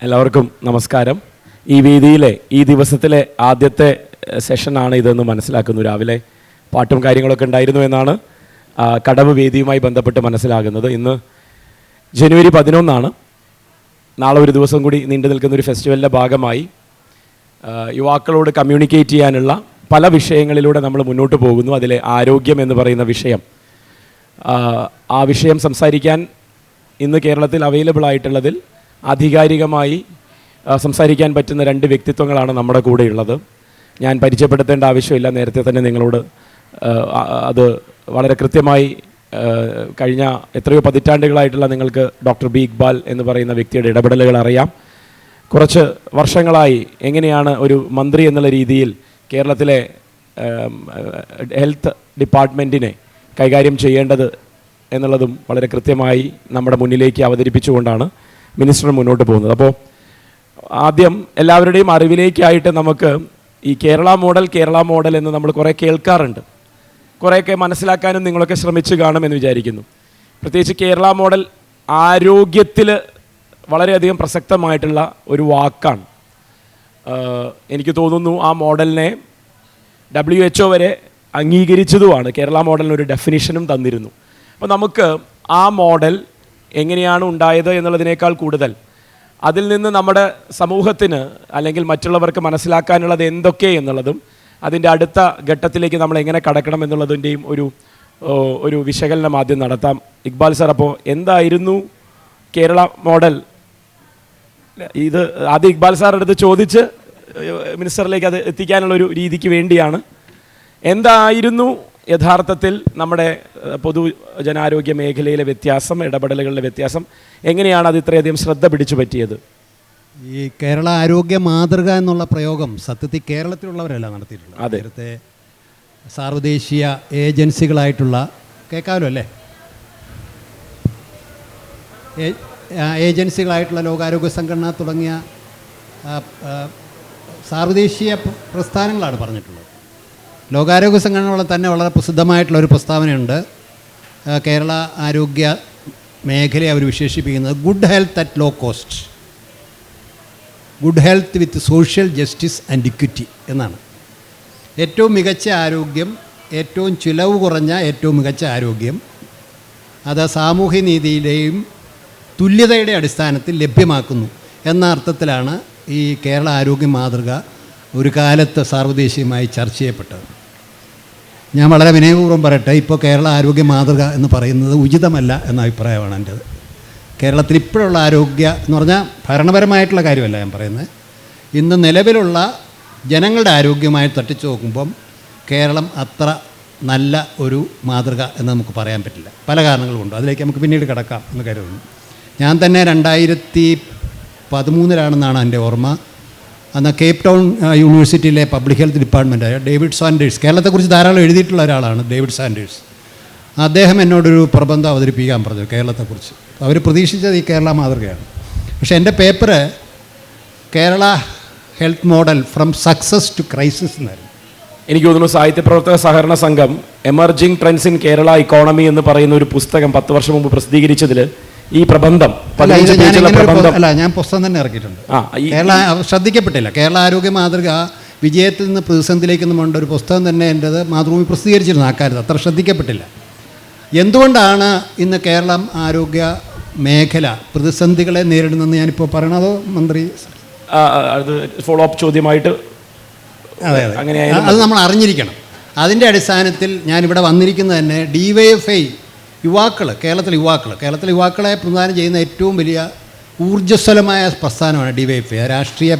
എല്ലാവർക്കും നമസ്കാരം. ഈ വേദിയിലെ ഈ ദിവസത്തിലെ ആദ്യത്തെ സെഷനാണ് ഇതെന്ന് മനസ്സിലാക്കുന്നു. രാവിലെ പാട്ടും കാര്യങ്ങളൊക്കെ ഉണ്ടായിരുന്നു എന്നാണ് കടവ് വേദിയുമായി ബന്ധപ്പെട്ട് മനസ്സിലാകുന്നത്. ഇന്ന് ജനുവരി 11 നാളെ ഒരു ദിവസം കൂടി നീണ്ടു നിൽക്കുന്ന ഒരു ഫെസ്റ്റിവലിൻ്റെ ഭാഗമായി യുവാക്കളോട് കമ്മ്യൂണിക്കേറ്റ് ചെയ്യാനുള്ള പല വിഷയങ്ങളിലൂടെ നമ്മൾ മുന്നോട്ട് പോകുന്നു. അതിലെ ആരോഗ്യം എന്ന് പറയുന്ന വിഷയം, ആ വിഷയം സംസാരിക്കാൻ ഇന്ന് കേരളത്തിൽ അവൈലബിൾ ആയിട്ടുള്ളതിൽ ആധികാരികമായി സംസാരിക്കാൻ പറ്റുന്ന 2 വ്യക്തിത്വങ്ങളാണ് നമ്മുടെ കൂടെയുള്ളത്. ഞാൻ പരിചയപ്പെടുത്തേണ്ട ആവശ്യമില്ല, നേരത്തെ തന്നെ നിങ്ങളോട് അത് വളരെ കൃത്യമായി കഴിഞ്ഞ എത്രയോ പതിറ്റാണ്ടുകളായിട്ടുള്ള നിങ്ങൾക്ക് ഡോക്ടർ ബി ഇക്ബാൽ എന്ന് പറയുന്ന വ്യക്തിയുടെ ഇടപെടലുകൾ അറിയാം. കുറച്ച് വർഷങ്ങളായി എങ്ങനെയാണ് ഒരു മന്ത്രി എന്നുള്ള രീതിയിൽ കേരളത്തിലെ ഹെൽത്ത് ഡിപ്പാർട്ട്മെൻറ്റിനെ കൈകാര്യം ചെയ്യേണ്ടത് എന്നുള്ളതും വളരെ കൃത്യമായി നമ്മുടെ മുന്നിലേക്ക് അവതരിപ്പിച്ചുകൊണ്ടാണ് മിനിസ്റ്റർ മുന്നോട്ട് പോകുന്നത്. അപ്പോൾ ആദ്യം എല്ലാവരുടെയും അറിവിലേക്കായിട്ട് നമുക്ക് ഈ കേരള മോഡൽ എന്ന് നമ്മൾ കുറേ കേൾക്കാറുണ്ട്. കുറേയൊക്കെ മനസ്സിലാക്കാനും നിങ്ങളൊക്കെ ശ്രമിച്ചു കാണുമെന്ന് വിചാരിക്കുന്നു. പ്രത്യേകിച്ച് കേരള മോഡൽ ആരോഗ്യത്തിൽ വളരെയധികം പ്രസക്തമായിട്ടുള്ള ഒരു വാക്കാണ്. എനിക്ക് തോന്നുന്നു ആ മോഡലിനെ WHO വരെ അംഗീകരിച്ചതുമാണ്. കേരള മോഡലിനൊരു ഡെഫിനിഷനും തന്നിരുന്നു. അപ്പോൾ നമുക്ക് ആ മോഡൽ എങ്ങനെയാണ് ഉണ്ടായത് എന്നുള്ളതിനേക്കാൾ കൂടുതൽ അതിൽ നിന്ന് നമ്മുടെ സമൂഹത്തിന് അല്ലെങ്കിൽ മറ്റുള്ളവർക്ക് മനസ്സിലാക്കാനുള്ളത് എന്തൊക്കെ എന്നുള്ളതും അതിൻ്റെ അടുത്ത ഘട്ടത്തിലേക്ക് നമ്മൾ എങ്ങനെ കടക്കണം എന്നുള്ളതിൻ്റെയും ഒരു വിശകലനം ആദ്യം നടത്താം. ഇക്ബാൽ സാർ, അപ്പോൾ എന്തായിരുന്നു കേരള മോഡൽ? ഇത് ആദ്യം ഇക്ബാൽ സാറിൻ്റെ അടുത്ത് ചോദിച്ച് മിനിസ്റ്ററിലേക്ക് അത് എത്തിക്കാനുള്ളൊരു രീതിക്ക് വേണ്ടിയാണ്. എന്തായിരുന്നു യഥാർത്ഥത്തിൽ നമ്മുടെ പൊതുജനാരോഗ്യ മേഖലയിലെ വ്യത്യാസം, ഇടപെടലുകളുടെ വ്യത്യാസം, എങ്ങനെയാണ് അത് ഇത്രയധികം ശ്രദ്ധ പിടിച്ചു പറ്റിയത്? ഈ കേരള ആരോഗ്യ മാതൃക എന്നുള്ള പ്രയോഗം സത്യത്തിൽ കേരളത്തിലുള്ളവരല്ല നടത്തിയിട്ടുള്ളത്. നേരത്തെ സാർവദേശീയ ഏജൻസികളായിട്ടുള്ള, കേൾക്കാമല്ലോ അല്ലേ, ഏജൻസികളായിട്ടുള്ള ലോകാരോഗ്യ സംഘടന തുടങ്ങിയ സാർവദേശീയ പ്രസ്ഥാനങ്ങളാണ് പറഞ്ഞിട്ടുള്ളത്. ലോകാരോഗ്യ സംഘടനകളെ തന്നെ വളരെ പ്രസിദ്ധമായിട്ടുള്ളൊരു പ്രസ്താവനയുണ്ട്. കേരള ആരോഗ്യ മേഖലയെ അവർ വിശേഷിപ്പിക്കുന്നത് good health at low cost, good health with social justice and equity എന്നാണ്. ഏറ്റവും മികച്ച ആരോഗ്യം, ഏറ്റവും ചിലവ് കുറഞ്ഞ ഏറ്റവും മികച്ച ആരോഗ്യം, അത് സാമൂഹ്യനീതിയുടെയും തുല്യതയുടെ അടിസ്ഥാനത്തിൽ ലഭ്യമാക്കുന്നു എന്ന അർത്ഥത്തിലാണ് ഈ കേരള ആരോഗ്യ മാതൃക ഒരു കാലത്ത് സാർവദേശീയമായി ചർച്ച ചെയ്യപ്പെട്ടത്. ഞാൻ വളരെ വിനയപൂർവ്വം പറയട്ടെ, ഇപ്പോൾ കേരള ആരോഗ്യ മാതൃക എന്ന് പറയുന്നത് ഉചിതമല്ല എന്ന അഭിപ്രായമാണ് എൻ്റേത്. കേരളത്തിൽ ഇപ്പോഴുള്ള ആരോഗ്യ എന്ന് പറഞ്ഞാൽ ഭരണപരമായിട്ടുള്ള കാര്യമല്ല ഞാൻ പറയുന്നത്. ഇന്ന് നിലവിലുള്ള ജനങ്ങളുടെ ആരോഗ്യമായി തട്ടിച്ചു നോക്കുമ്പം കേരളം അത്ര നല്ല ഒരു മാതൃക എന്ന് നമുക്ക് പറയാൻ പറ്റില്ല. പല കാരണങ്ങളുമുണ്ട്, അതിലേക്ക് നമുക്ക് പിന്നീട് കിടക്കാം എന്ന് കരുതുന്നു. ഞാൻ തന്നെ 2013 എൻ്റെ ഓർമ്മ. അന്ന് കേപ്പ് ടൗൺ യൂണിവേഴ്സിറ്റിയിലെ പബ്ലിക് ഹെൽത്ത് ഡിപ്പാർട്ട്മെൻറ്റായ ഡേവിഡ് സാൻഡേഴ്സ്, കേരളത്തെക്കുറിച്ച് ധാരാളം എഴുതിയിട്ടുള്ള ഒരാളാണ് ഡേവിഡ് സാൻഡേഴ്സ്. അദ്ദേഹം എന്നോടൊരു പ്രബന്ധം അവതരിപ്പിക്കാൻ പറഞ്ഞു കേരളത്തെക്കുറിച്ച്. അവർ പ്രതീക്ഷിച്ചത് ഈ കേരള മാതൃകയാണ്. പക്ഷേ എൻ്റെ paper Kerala health model from success to crisis എന്നായിരുന്നു. എനിക്ക് തോന്നുന്നു സാഹിത്യ പ്രവർത്തക സഹകരണ സംഘം emerging trends in Kerala economy എന്ന് പറയുന്ന ഒരു പുസ്തകം 10 വർഷം മുമ്പ് പ്രസിദ്ധീകരിച്ചതിൽ ഈ പ്രബന്ധം ഞാൻ പുസ്തകം തന്നെ ഇറക്കിയിട്ടുണ്ട്. കേരള ശ്രദ്ധിക്കപ്പെട്ടില്ല. കേരള ആരോഗ്യ മാതൃക വിജയത്തിൽ നിന്ന് പ്രതിസന്ധിയിലേക്ക് നിന്നുകൊണ്ട് ഒരു പുസ്തകം തന്നെ എൻ്റേത് മാതൃഭൂമി പ്രസിദ്ധീകരിച്ചിരുന്നു. ആ കാര്യത്തിൽ അത്ര ശ്രദ്ധിക്കപ്പെട്ടില്ല. എന്തുകൊണ്ടാണ് ഇന്ന് കേരളം ആരോഗ്യ മേഖല പ്രതിസന്ധികളെ നേരിടുന്നതെന്ന് ഞാനിപ്പോൾ പറയണതോ മന്ത്രി? അത് ഫോളോ അപ്പ് ചോദ്യമായിട്ട് അങ്ങനെ അത് നമ്മൾ അറിഞ്ഞിരിക്കണം. അതിൻ്റെ അടിസ്ഥാനത്തിൽ ഞാനിവിടെ വന്നിരിക്കുന്നത് തന്നെ DYFI കേരളത്തിലെ യുവാക്കളെ പ്രതിനിധാനം ചെയ്യുന്ന ഏറ്റവും വലിയ ഊർജ്ജസ്വലമായ പ്രസ്ഥാനമാണ് DYFI. രാഷ്ട്രീയ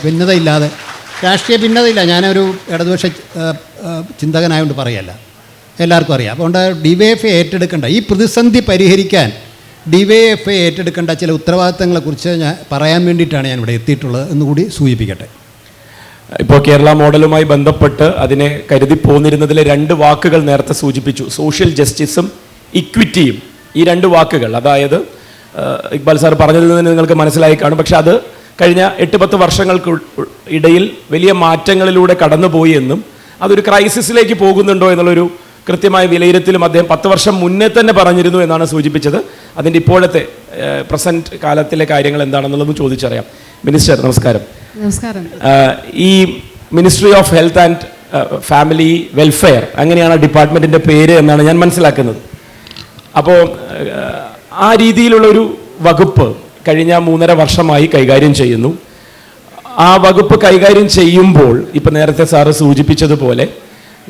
ഭിന്നതയില്ല. ഞാനൊരു ഇടതുപക്ഷ ചിന്തകനായതുകൊണ്ട് പറയല്ല, എല്ലാവർക്കും അറിയാം. അതുകൊണ്ട് DYFI ഏറ്റെടുക്കേണ്ട, ഈ പ്രതിസന്ധി പരിഹരിക്കാൻ DYFI ഏറ്റെടുക്കേണ്ട ചില ഉത്തരവാദിത്തങ്ങളെക്കുറിച്ച് ഞാൻ പറയാൻ വേണ്ടിയിട്ടാണ് ഞാൻ ഇവിടെ എത്തിയിട്ടുള്ളത് എന്നുകൂടി സൂചിപ്പിക്കട്ടെ. ഇപ്പോൾ കേരള മോഡലുമായി ബന്ധപ്പെട്ട് അതിനെ കരുതി പോന്നിരുന്നതിൽ 2 വാക്കുകൾ നേരത്തെ സൂചിപ്പിച്ചു, സോഷ്യൽ ജസ്റ്റിസും ഇക്വിറ്റിയും. ഈ 2 വാക്കുകൾ, അതായത് ഇക്ബാൽ സാർ പറഞ്ഞതിൽ നിന്ന് നിങ്ങൾക്ക് മനസ്സിലായി കാണും. പക്ഷെ അത് കഴിഞ്ഞ 8-10 വർഷങ്ങൾക്ക് ഇടയിൽ വലിയ മാറ്റങ്ങളിലൂടെ കടന്നുപോയി എന്നും അതൊരു ക്രൈസിസിലേക്ക് പോകുന്നുണ്ടോ എന്നുള്ളൊരു കൃത്യമായ വിലയിരുത്തലും അദ്ദേഹം 10 വർഷം മുന്നേ തന്നെ പറഞ്ഞിരുന്നു എന്നാണ് സൂചിപ്പിച്ചത്. അതിൻ്റെ ഇപ്പോഴത്തെ പ്രസൻറ്റ് കാലത്തിലെ കാര്യങ്ങൾ എന്താണെന്നുള്ളതും ചോദിച്ചറിയാം. മിനിസ്റ്റർ നമസ്കാരം. നമസ്കാരം. ഈ ministry of health and family welfare അങ്ങനെയാണ് ഡിപ്പാർട്ട്മെൻറ്റിൻ്റെ പേര് എന്നാണ് ഞാൻ മനസ്സിലാക്കുന്നത്. അപ്പോൾ ആ രീതിയിലുള്ള ഒരു വകുപ്പ് കഴിഞ്ഞ 3.5 വർഷമായി കൈകാര്യം ചെയ്യുന്നു. ആ വകുപ്പ് കൈകാര്യം ചെയ്യുമ്പോൾ ഇപ്പം നേരത്തെ സാറ് സൂചിപ്പിച്ചതുപോലെ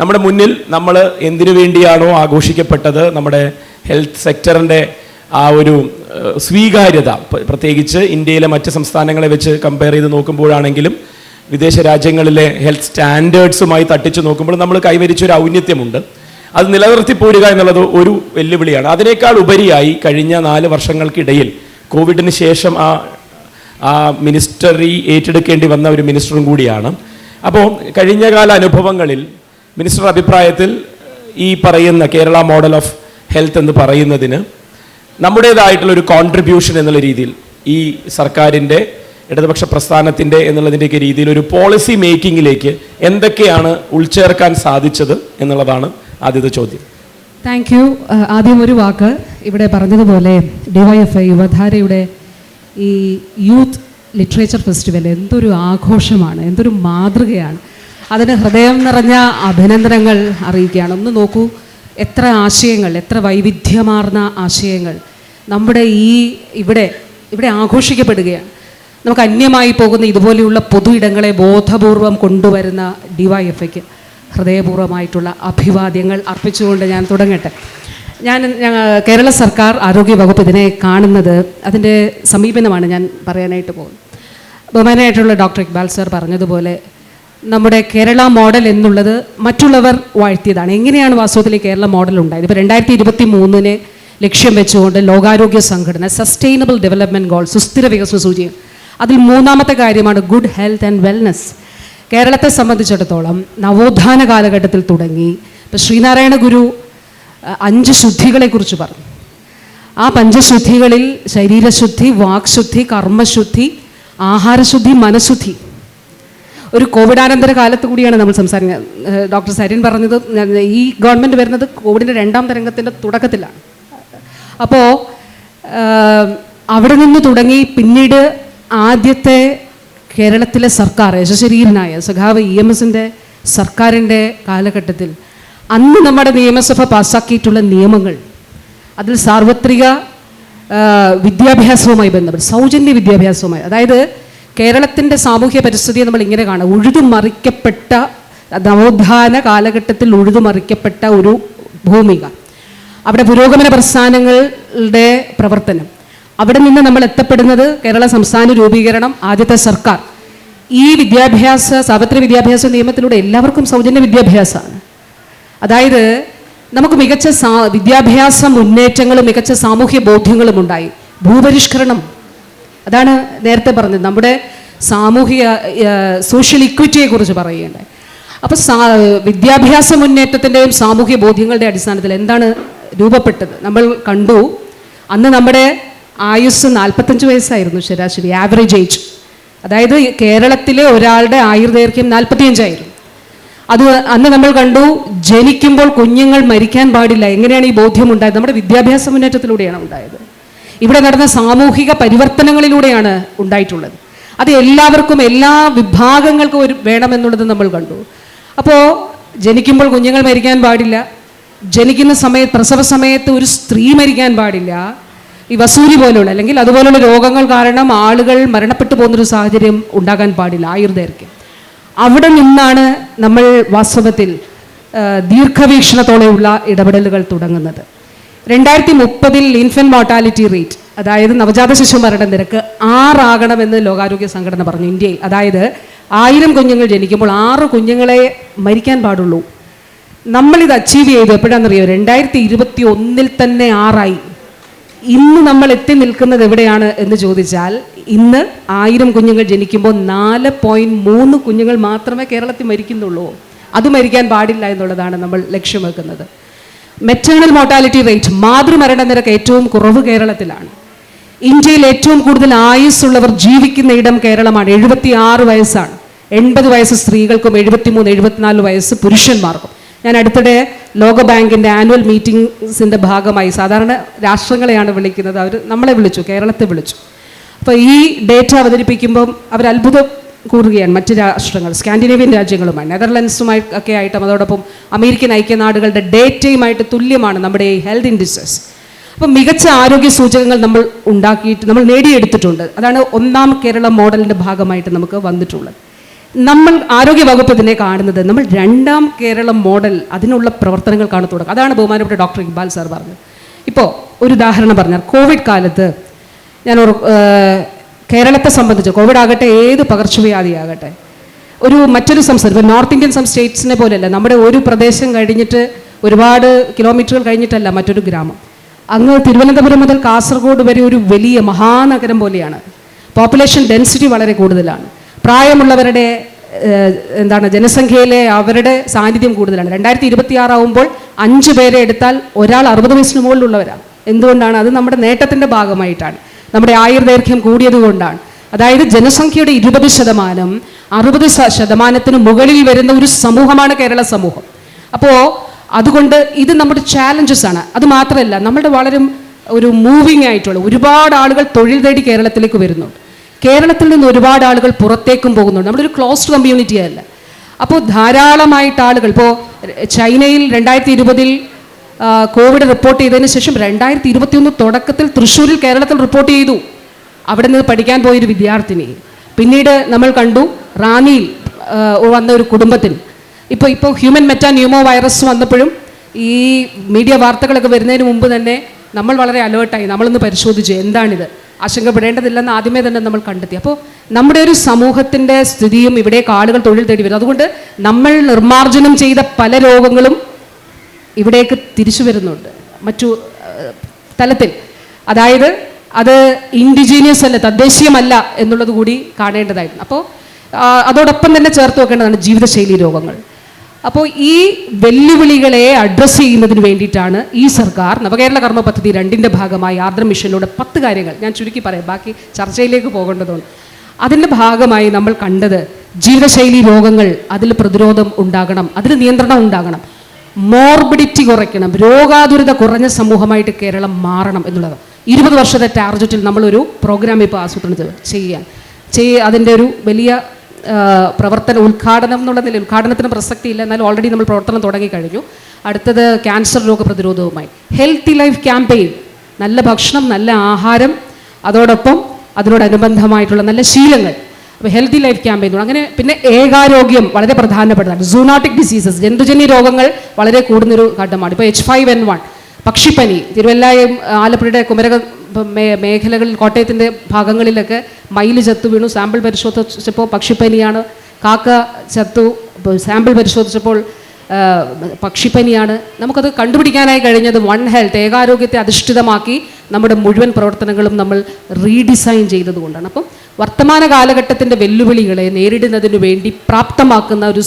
നമ്മുടെ മുന്നിൽ നമ്മൾ എന്തിനു വേണ്ടിയാണോ ആഘോഷിക്കപ്പെട്ടത്, നമ്മുടെ ഹെൽത്ത് സെക്ടറിൻ്റെ ആ ഒരു സ്വീകാര്യത, പ്രത്യേകിച്ച് ഇന്ത്യയിലെ മറ്റ് സംസ്ഥാനങ്ങളെ വെച്ച് കമ്പയർ ചെയ്ത് നോക്കുമ്പോഴാണെങ്കിലും വിദേശ രാജ്യങ്ങളിലെ ഹെൽത്ത് സ്റ്റാൻഡേർഡ്സുമായി തട്ടിച്ചു നോക്കുമ്പോൾ നമ്മൾ കൈവരിച്ചൊരു ഔന്നത്യമുണ്ട്. അത് നിലനിർത്തി പോരുക എന്നുള്ളത് ഒരു വെല്ലുവിളിയാണ്. അതിനേക്കാൾ ഉപരിയായി കഴിഞ്ഞ 4 വർഷങ്ങൾക്കിടയിൽ കോവിഡിന് ശേഷം ആ മിനിസ്റ്ററി ഏറ്റെടുക്കേണ്ടി വന്ന ഒരു മിനിസ്റ്ററും കൂടിയാണ്. അപ്പോൾ കഴിഞ്ഞകാല അനുഭവങ്ങളിൽ മിനിസ്റ്റർ അഭിപ്രായത്തിൽ ഈ പറയുന്ന കേരള മോഡൽ ഓഫ് ഹെൽത്ത് എന്ന് പറയുന്നതിന് നമ്മുടേതായിട്ടുള്ളൊരു കോൺട്രിബ്യൂഷൻ എന്നുള്ള രീതിയിൽ ഈ സർക്കാരിൻ്റെ ഇടതുപക്ഷ പ്രസ്ഥാനത്തിൻ്റെ എന്നുള്ളതിൻ്റെയൊക്കെ രീതിയിൽ ഒരു പോളിസി മേക്കിങ്ങിലേക്ക് എന്തൊക്കെയാണ് ഉൾച്ചേർക്കാൻ സാധിച്ചത് എന്നുള്ളതാണ് ആദ്യത്തെ ചോദ്യം. Thank you. ആദ്യം ഒരു വാക്ക്, ഇവിടെ പറഞ്ഞതുപോലെ DYFI യുവധാരയുടെ ഈ യൂത്ത് ലിറ്ററേച്ചർ ഫെസ്റ്റിവൽ എന്തൊരു ആഘോഷമാണ്, എന്തൊരു മാതൃകയാണ്. അതിന് ഹൃദയം നിറഞ്ഞ അഭിനന്ദനങ്ങൾ അറിയിക്കുകയാണ്. ഒന്ന് നോക്കൂ, എത്ര ആശയങ്ങൾ, എത്ര വൈവിധ്യമാർന്ന ആശയങ്ങൾ നമ്മുടെ ഇവിടെ ആഘോഷിക്കപ്പെടുകയാണ്. നമുക്ക് അന്യമായി പോകുന്ന ഇതുപോലെയുള്ള പൊതു ഇടങ്ങളെ ബോധപൂർവം കൊണ്ടുവരുന്ന DYFIക്ക് ഹൃദയപൂർവ്വമായിട്ടുള്ള അഭിവാദ്യങ്ങൾ അർപ്പിച്ചുകൊണ്ട് ഞാൻ തുടങ്ങട്ടെ. കേരള സർക്കാർ ആരോഗ്യ വകുപ്പ് ഇതിനെ കാണുന്നത്, അതിൻ്റെ സമീപനമാണ് ഞാൻ പറയാനായിട്ട് പോകുന്നത്. ബഹുമാനായിട്ടുള്ള ഡോക്ടർ ഇക്ബാൽ സർ പറഞ്ഞതുപോലെ നമ്മുടെ കേരള മോഡൽ എന്നുള്ളത് മറ്റുള്ളവർ വാഴ്ത്തിയതാണ്. എങ്ങനെയാണ് വാസ്തവത്തിൽ കേരള മോഡൽ ഉണ്ടായത്? ഇപ്പോൾ 2023 ലക്ഷ്യം വെച്ചുകൊണ്ട് ലോകാരോഗ്യ സംഘടന സസ്റ്റൈനബിൾ ഡെവലപ്മെൻറ്റ് ഗോൾ, സുസ്ഥിര വികസന സൂചിക, അതിൽ 3ാമത്തെ കാര്യമാണ് ഗുഡ് ഹെൽത്ത് ആൻഡ് വെൽനെസ്. കേരളത്തെ സംബന്ധിച്ചിടത്തോളം നവോത്ഥാന കാലഘട്ടത്തിൽ തുടങ്ങി ഇപ്പോൾ ശ്രീനാരായണ ഗുരു 5 ശുദ്ധികളെക്കുറിച്ച് പറഞ്ഞു. ആ പഞ്ചശുദ്ധികളിൽ ശരീരശുദ്ധി, വാക്ശുദ്ധി, കർമ്മശുദ്ധി, ആഹാരശുദ്ധി, മനഃശുദ്ധി. ഒരു കോവിഡാനന്തര കാലത്ത് കൂടിയാണ് നമ്മൾ സംസാരിക്കുന്നത്. ഡോക്ടർ സരിൻ പറഞ്ഞത്, ഈ ഗവൺമെൻറ് വരുന്നത് കോവിഡിൻ്റെ 2ാം തരംഗത്തിൻ്റെ തുടക്കത്തിലാണ്. അപ്പോൾ അവിടെ നിന്ന് തുടങ്ങി പിന്നീട് ആദ്യത്തെ കേരളത്തിലെ സർക്കാർ യശശരീരനായ സഖാവ് EMSൻ്റെ സർക്കാരിൻ്റെ കാലഘട്ടത്തിൽ അന്ന് നമ്മുടെ നിയമസഭ പാസ്സാക്കിയിട്ടുള്ള നിയമങ്ങൾ, അതിൽ സാർവത്രിക വിദ്യാഭ്യാസവുമായി ബന്ധപ്പെട്ട് സൗജന്യ വിദ്യാഭ്യാസവുമായി, അതായത് കേരളത്തിൻ്റെ സാമൂഹ്യ പരിസ്ഥിതിയെ നമ്മൾ ഇങ്ങനെ കാണാം, ഉഴുതുമറിക്കപ്പെട്ട നവോത്ഥാന കാലഘട്ടത്തിൽ ഉഴുതുമറിക്കപ്പെട്ട ഒരു ഭൂമിക, അവിടെ പുരോഗമന പ്രസ്ഥാനങ്ങളുടെ പ്രവർത്തനം, അവിടെ നിന്ന് നമ്മൾ എത്തപ്പെടുന്നത് കേരള സംസ്ഥാന രൂപീകരണം, ആദ്യത്തെ സർക്കാർ. ഈ സാർവത്രിക വിദ്യാഭ്യാസ നിയമത്തിലൂടെ എല്ലാവർക്കും സൗജന്യ വിദ്യാഭ്യാസമാണ്. അതായത് നമുക്ക് മികച്ച വിദ്യാഭ്യാസ മുന്നേറ്റങ്ങളും മികച്ച സാമൂഹ്യ ബോധ്യങ്ങളും ഉണ്ടായി. ഭൂപരിഷ്കരണം, അതാണ് നേരത്തെ പറഞ്ഞത്, നമ്മുടെ സാമൂഹിക സോഷ്യൽ ഇക്വിറ്റിയെക്കുറിച്ച് പറയുകയുണ്ടായി. അപ്പോൾ വിദ്യാഭ്യാസ മുന്നേറ്റത്തിൻ്റെയും സാമൂഹ്യ ബോധ്യങ്ങളുടെ അടിസ്ഥാനത്തിൽ എന്താണ് രൂപപ്പെട്ടത് നമ്മൾ കണ്ടു. അന്ന് നമ്മുടെ ആയുസ് 45 വയസ്സായിരുന്നു ശരാശരി ആവറേജ് ഏജ്. അതായത് കേരളത്തിലെ ഒരാളുടെ ആയുർദൈർഘ്യം 45 ആയിരുന്നു. അത് അന്ന് നമ്മൾ കണ്ടു. ജനിക്കുമ്പോൾ കുഞ്ഞുങ്ങൾ മരിക്കാൻ പാടില്ല. എങ്ങനെയാണ് ഈ ബോധ്യം ഉണ്ടായത്? നമ്മുടെ വിദ്യാഭ്യാസ മുന്നേറ്റത്തിലൂടെയാണ് ഉണ്ടായത്. ഇവിടെ നടന്ന സാമൂഹിക പരിവർത്തനങ്ങളിലൂടെയാണ് ഉണ്ടായിട്ടുള്ളത്. അത് എല്ലാവർക്കും, എല്ലാ വിഭാഗങ്ങൾക്കും വേണമെന്നുള്ളത് നമ്മൾ കണ്ടു. അപ്പോൾ ജനിക്കുമ്പോൾ കുഞ്ഞുങ്ങൾ മരിക്കാൻ പാടില്ല, ജനിക്കുന്ന പ്രസവ സമയത്ത് ഒരു സ്ത്രീ മരിക്കാൻ പാടില്ല, ഈ വസൂരി പോലുള്ള അല്ലെങ്കിൽ അതുപോലുള്ള രോഗങ്ങൾ കാരണം ആളുകൾ മരണപ്പെട്ടു പോകുന്നൊരു സാഹചര്യം ഉണ്ടാകാൻ പാടില്ല, ആയുർദൈർഘ്യം. അവിടെ നിന്നാണ് നമ്മൾ വാസ്തവത്തിൽ ദീർഘവീക്ഷണത്തോടെയുള്ള ഇടപെടലുകൾ തുടങ്ങുന്നത്. 2030 ഇൻഫൻറ്റ് മോർട്ടാലിറ്റി റേറ്റ്, അതായത് നവജാത ശിശു മരണ നിരക്ക് 6 ആകണമെന്ന് ലോകാരോഗ്യ സംഘടന പറഞ്ഞു ഇന്ത്യയിൽ. അതായത് 1000 കുഞ്ഞുങ്ങൾ ജനിക്കുമ്പോൾ 6 കുഞ്ഞുങ്ങളെ മരിക്കാൻ പാടുള്ളൂ. നമ്മളിത് അച്ചീവ് ചെയ്തു എപ്പോഴാണെന്നറിയോ? 2021 തന്നെ 6 ഇന്ന് നമ്മൾ എത്തി നിൽക്കുന്നത് എവിടെയാണ് എന്ന് ചോദിച്ചാൽ, ഇന്ന് 1000 കുഞ്ഞുങ്ങൾ ജനിക്കുമ്പോൾ 4.3 കുഞ്ഞുങ്ങൾ മാത്രമേ കേരളത്തിൽ മരിക്കുന്നുള്ളൂ. അത് മരിക്കാൻ പാടില്ല എന്നുള്ളതാണ് നമ്മൾ ലക്ഷ്യം വെക്കുന്നത്. മെറ്റേണൽ മോർട്ടാലിറ്റി റേറ്റ്, മാതൃമരണ നിരക്ക് ഏറ്റവും കുറവ് കേരളത്തിലാണ്. ഇന്ത്യയിൽ ഏറ്റവും കൂടുതൽ ആയുസ്സുള്ളവർ ജീവിക്കുന്ന ഇടം കേരളമാണ്. 76 വയസ്സാണ്. 80 വയസ്സ് സ്ത്രീകൾക്കും 73, 74 വയസ്സ് പുരുഷന്മാർക്കും. ഞാൻ അടുത്തിടെ ലോകബാങ്കിൻ്റെ ആനുവൽ മീറ്റിംഗ്സിൻ്റെ ഭാഗമായി, സാധാരണ രാഷ്ട്രങ്ങളെയാണ് വിളിക്കുന്നത്, അവർ നമ്മളെ വിളിച്ചു, കേരളത്തെ വിളിച്ചു. അപ്പോൾ ഈ ഡേറ്റ അവതരിപ്പിക്കുമ്പം അവർ അത്ഭുതം കൂറുകയാണ് മറ്റ് രാഷ്ട്രങ്ങൾ, സ്കാൻഡിനേവിയൻ രാജ്യങ്ങളുമായി, നെതർലൻഡ്സുമായി ഒക്കെ ആയിട്ടും അതോടൊപ്പം അമേരിക്കൻ ഐക്യനാടുകളുടെ ഡേറ്റയുമായിട്ട് തുല്യമാണ് നമ്മുടെ ഈ ഹെൽത്ത് ഇൻഡിസസ്. അപ്പം മികച്ച ആരോഗ്യ സൂചകങ്ങൾ നമ്മൾ നേടിയെടുത്തിട്ടുണ്ട്. അതാണ് ഒന്നാം കേരള മോഡലിൻ്റെ ഭാഗമായിട്ട് നമുക്ക് വന്നിട്ടുള്ളത്. നമ്മൾ ആരോഗ്യ വകുപ്പ് ഇതിനെ കാണുന്നത് നമ്മൾ രണ്ടാം കേരള മോഡൽ അതിനുള്ള പ്രവർത്തനങ്ങൾക്കാണ് തുടക്കം. അതാണ് ബഹുമാനപ്പെട്ട ഡോക്ടർ ഇക്ബാൽ സാർ പറഞ്ഞത്. ഇപ്പോൾ ഒരു ഉദാഹരണം പറഞ്ഞാൽ കോവിഡ് കാലത്ത് കേരളത്തെ സംബന്ധിച്ച് കോവിഡ് ആകട്ടെ ഏത് പകർച്ചവ്യാധിയാകട്ടെ മറ്റൊരു സംസ്ഥാനം ഇപ്പോൾ നോർത്ത് ഇന്ത്യൻ സ്റ്റേറ്റ്സിനെ പോലെയല്ല, നമ്മുടെ ഒരു പ്രദേശം കഴിഞ്ഞിട്ട് ഒരുപാട് കിലോമീറ്ററുകൾ കഴിഞ്ഞിട്ടല്ല മറ്റൊരു ഗ്രാമം. അങ്ങ് തിരുവനന്തപുരം മുതൽ കാസർഗോഡ് വരെ ഒരു വലിയ മഹാനഗരം പോലെയാണ്. പോപ്പുലേഷൻ ഡെൻസിറ്റി വളരെ കൂടുതലാണ്. പ്രായമുള്ളവരുടെ ജനസംഖ്യയിലെ അവരുടെ സാന്നിധ്യം കൂടുതലാണ്. 2026 ആവുമ്പോൾ 5 പേരെ എടുത്താൽ ഒരാൾ 60 വയസ്സിന് മുകളിലുള്ളവരാണ്. എന്തുകൊണ്ടാണ്? അത് നമ്മുടെ നേട്ടത്തിൻ്റെ ഭാഗമായിട്ടാണ്. നമ്മുടെ ആയുർദൈർഘ്യം കൂടിയത് കൊണ്ടാണ്. അതായത് ജനസംഖ്യയുടെ 20% 60% മുകളിൽ വരുന്ന ഒരു സമൂഹമാണ് കേരള സമൂഹം. അപ്പോൾ അതുകൊണ്ട് ഇത് നമ്മുടെ ചാലഞ്ചസ് ആണ്. അത് മാത്രമല്ല, നമ്മുടെ വളരെ ഒരു മൂവിങ് ആയിട്ടുള്ള ഒരുപാട് ആളുകൾ തൊഴിൽ തേടി കേരളത്തിലേക്ക് വരുന്നുണ്ട്. കേരളത്തിൽ നിന്ന് ഒരുപാട് ആളുകൾ പുറത്തേക്കും പോകുന്നുണ്ട്. നമ്മുടെ ഒരു ക്ലോസ്ഡ് കമ്മ്യൂണിറ്റി അല്ല. അപ്പോൾ ധാരാളമായിട്ട് ആളുകൾ ഇപ്പോൾ ചൈനയിൽ 2020 കോവിഡ് റിപ്പോർട്ട് ചെയ്തതിന് ശേഷം 2021 തുടക്കത്തിൽ തൃശ്ശൂരിൽ കേരളത്തിൽ റിപ്പോർട്ട് ചെയ്തു. അവിടെ നിന്ന് പഠിക്കാൻ പോയൊരു വിദ്യാർത്ഥിനി. പിന്നീട് നമ്മൾ കണ്ടു റാന്നിയിൽ വന്ന ഒരു കുടുംബത്തിൽ. ഇപ്പോൾ ഹ്യൂമൻ മെറ്റാന്യൂമോ വൈറസ് വന്നപ്പോഴും ഈ മീഡിയ വാർത്തകളൊക്കെ വരുന്നതിന് മുമ്പ് തന്നെ നമ്മൾ വളരെ അലേർട്ടായി. നമ്മളൊന്ന് പരിശോധിച്ചു എന്താണിത്, ആശങ്കപ്പെടേണ്ടതില്ലെന്ന് ആദ്യമേ തന്നെ നമ്മൾ കണ്ടെത്തി. അപ്പോൾ നമ്മുടെ ഒരു സമൂഹത്തിൻ്റെ സ്ഥിതിയും ഇവിടേക്ക് ആളുകൾ തൊഴിൽ തേടി വരും. അതുകൊണ്ട് നമ്മൾ നിർമ്മാർജ്ജനം ചെയ്ത പല രോഗങ്ങളും ഇവിടേക്ക് തിരിച്ചു വരുന്നുണ്ട് മറ്റു തലത്തിൽ. അതായത് അത് ഇൻഡിജീനിയസ് അല്ല, തദ്ദേശീയമല്ല എന്നുള്ളത് കൂടി കാണേണ്ടതായിരുന്നു. അപ്പോൾ അതോടൊപ്പം തന്നെ ചേർത്ത് വെക്കേണ്ടതാണ് ജീവിതശൈലി രോഗങ്ങൾ. അപ്പോൾ ഈ വെല്ലുവിളികളെ അഡ്രസ്സ് ചെയ്യുന്നതിന് വേണ്ടിയിട്ടാണ് ഈ സർക്കാർ നവകേരള കർമ്മ പദ്ധതി 2ന്റെ ഭാഗമായി ആർദ്രം മിഷനിലൂടെ 10 കാര്യങ്ങൾ ഞാൻ ചുരുക്കി പറയാം, ബാക്കി ചർച്ചയിലേക്ക് പോകേണ്ടതുണ്ട്. അതിൻ്റെ ഭാഗമായി നമ്മൾ കണ്ടത് ജീവിതശൈലി രോഗങ്ങൾ, അതിൽ പ്രതിരോധം ഉണ്ടാകണം, അതിൽ നിയന്ത്രണം ഉണ്ടാകണം, മോർബിഡിറ്റി കുറയ്ക്കണം, രോഗാതുരത കുറഞ്ഞ സമൂഹമായിട്ട് കേരളം മാറണം എന്നുള്ളത് 20 വർഷത്തെ ടാർഗറ്റിൽ നമ്മളൊരു പ്രോഗ്രാം ഇപ്പോൾ ആസൂത്രണം അതിൻ്റെ ഒരു വലിയ ഉദ്ഘാടനം എന്നുള്ള നിലയിൽ ഉദ്ഘാടനത്തിന് പ്രസക്തിയില്ല, എന്നാലും ഓൾറെഡി നമ്മൾ പ്രവർത്തനം തുടങ്ങിക്കഴിഞ്ഞു. അടുത്തത് ക്യാൻസർ രോഗപ്രതിരോധവുമായി ഹെൽത്തി ലൈഫ് ക്യാമ്പയിൻ, നല്ല ഭക്ഷണം, നല്ല ആഹാരം, അതോടൊപ്പം അതിനോടനുബന്ധമായിട്ടുള്ള നല്ല ശീലങ്ങൾ. അപ്പോൾ ഹെൽത്തി ലൈഫ് ക്യാമ്പയിൻ അങ്ങനെ. പിന്നെ ഏകാരോഗ്യം വളരെ പ്രധാനപ്പെട്ടതാണ്. സൂണോട്ടിക് ഡിസീസസ്, ജന്തുജന്യ രോഗങ്ങൾ വളരെ കൂടുന്നൊരു ഘട്ടമാണ്. ഇപ്പോൾ H5N1, പക്ഷിപ്പനി, തിരുവല്ലയും ആലപ്പുഴയുടെ കുമരക മേഖലകളിൽ കോട്ടയത്തിൻ്റെ ഭാഗങ്ങളിലൊക്കെ മയിൽ ചത്തു വീണു. സാമ്പിൾ പരിശോധിച്ചപ്പോൾ പക്ഷിപ്പനിയാണ്. കാക്ക ചത്തു, സാമ്പിൾ പരിശോധിച്ചപ്പോൾ പക്ഷിപ്പനിയാണ്. നമുക്കത് കണ്ടുപിടിക്കാനായി കഴിഞ്ഞത് വൺ ഹെൽത്ത്, ഏകാരോഗ്യത്തെ അധിഷ്ഠിതമാക്കി നമ്മുടെ മുഴുവൻ പ്രവർത്തനങ്ങളും നമ്മൾ റീഡിസൈൻ ചെയ്തതുകൊണ്ടാണ്. അപ്പം വർത്തമാന കാലഘട്ടത്തിൻ്റെ വെല്ലുവിളികളെ നേരിടുന്നതിന് വേണ്ടി പ്രാപ്തമാക്കുന്ന ഒരു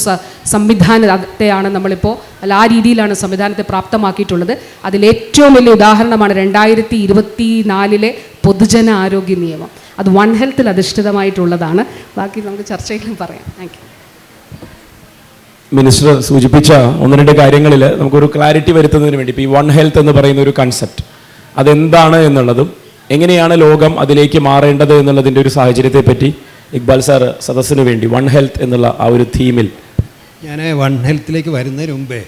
സംവിധാനത്തെയാണ് നമ്മളിപ്പോൾ ആ രീതിയിലാണ് സംവിധാനത്തെ പ്രാപ്തമാക്കിയിട്ടുള്ളത്. അതിലേറ്റവും വലിയ ഉദാഹരണമാണ് 2024 പൊതുജന ആരോഗ്യ നിയമം. അത് വൺ ഹെൽത്തിൽ അധിഷ്ഠിതമായിട്ടുള്ളതാണ്. ബാക്കി നമുക്ക് ചർച്ചയിലും പറയാം. Thank you. മിനിസ്റ്റർ സൂചിപ്പിച്ച 1-2 കാര്യങ്ങളിൽ നമുക്കൊരു ക്ലാരിറ്റി വരുത്തുന്നതിന് വേണ്ടി ഇപ്പോൾ ഈ വൺ ഹെൽത്ത് എന്ന് പറയുന്ന ഒരു കൺസെപ്റ്റ് അതെന്താണ് എന്നുള്ളതും എങ്ങനെയാണ് ലോകം അതിലേക്ക് മാറേണ്ടത് എന്നുള്ളതിൻ്റെ ഒരു സാഹചര്യത്തെ പറ്റി ഇക്ബാൽ സാർ സദസ്സിന് വേണ്ടി വൺ ഹെൽത്ത് എന്നുള്ള ആ ഒരു തീമിൽ. ഞാൻ വൺ ഹെൽത്തിലേക്ക് വരുന്നതിന് മുമ്പേ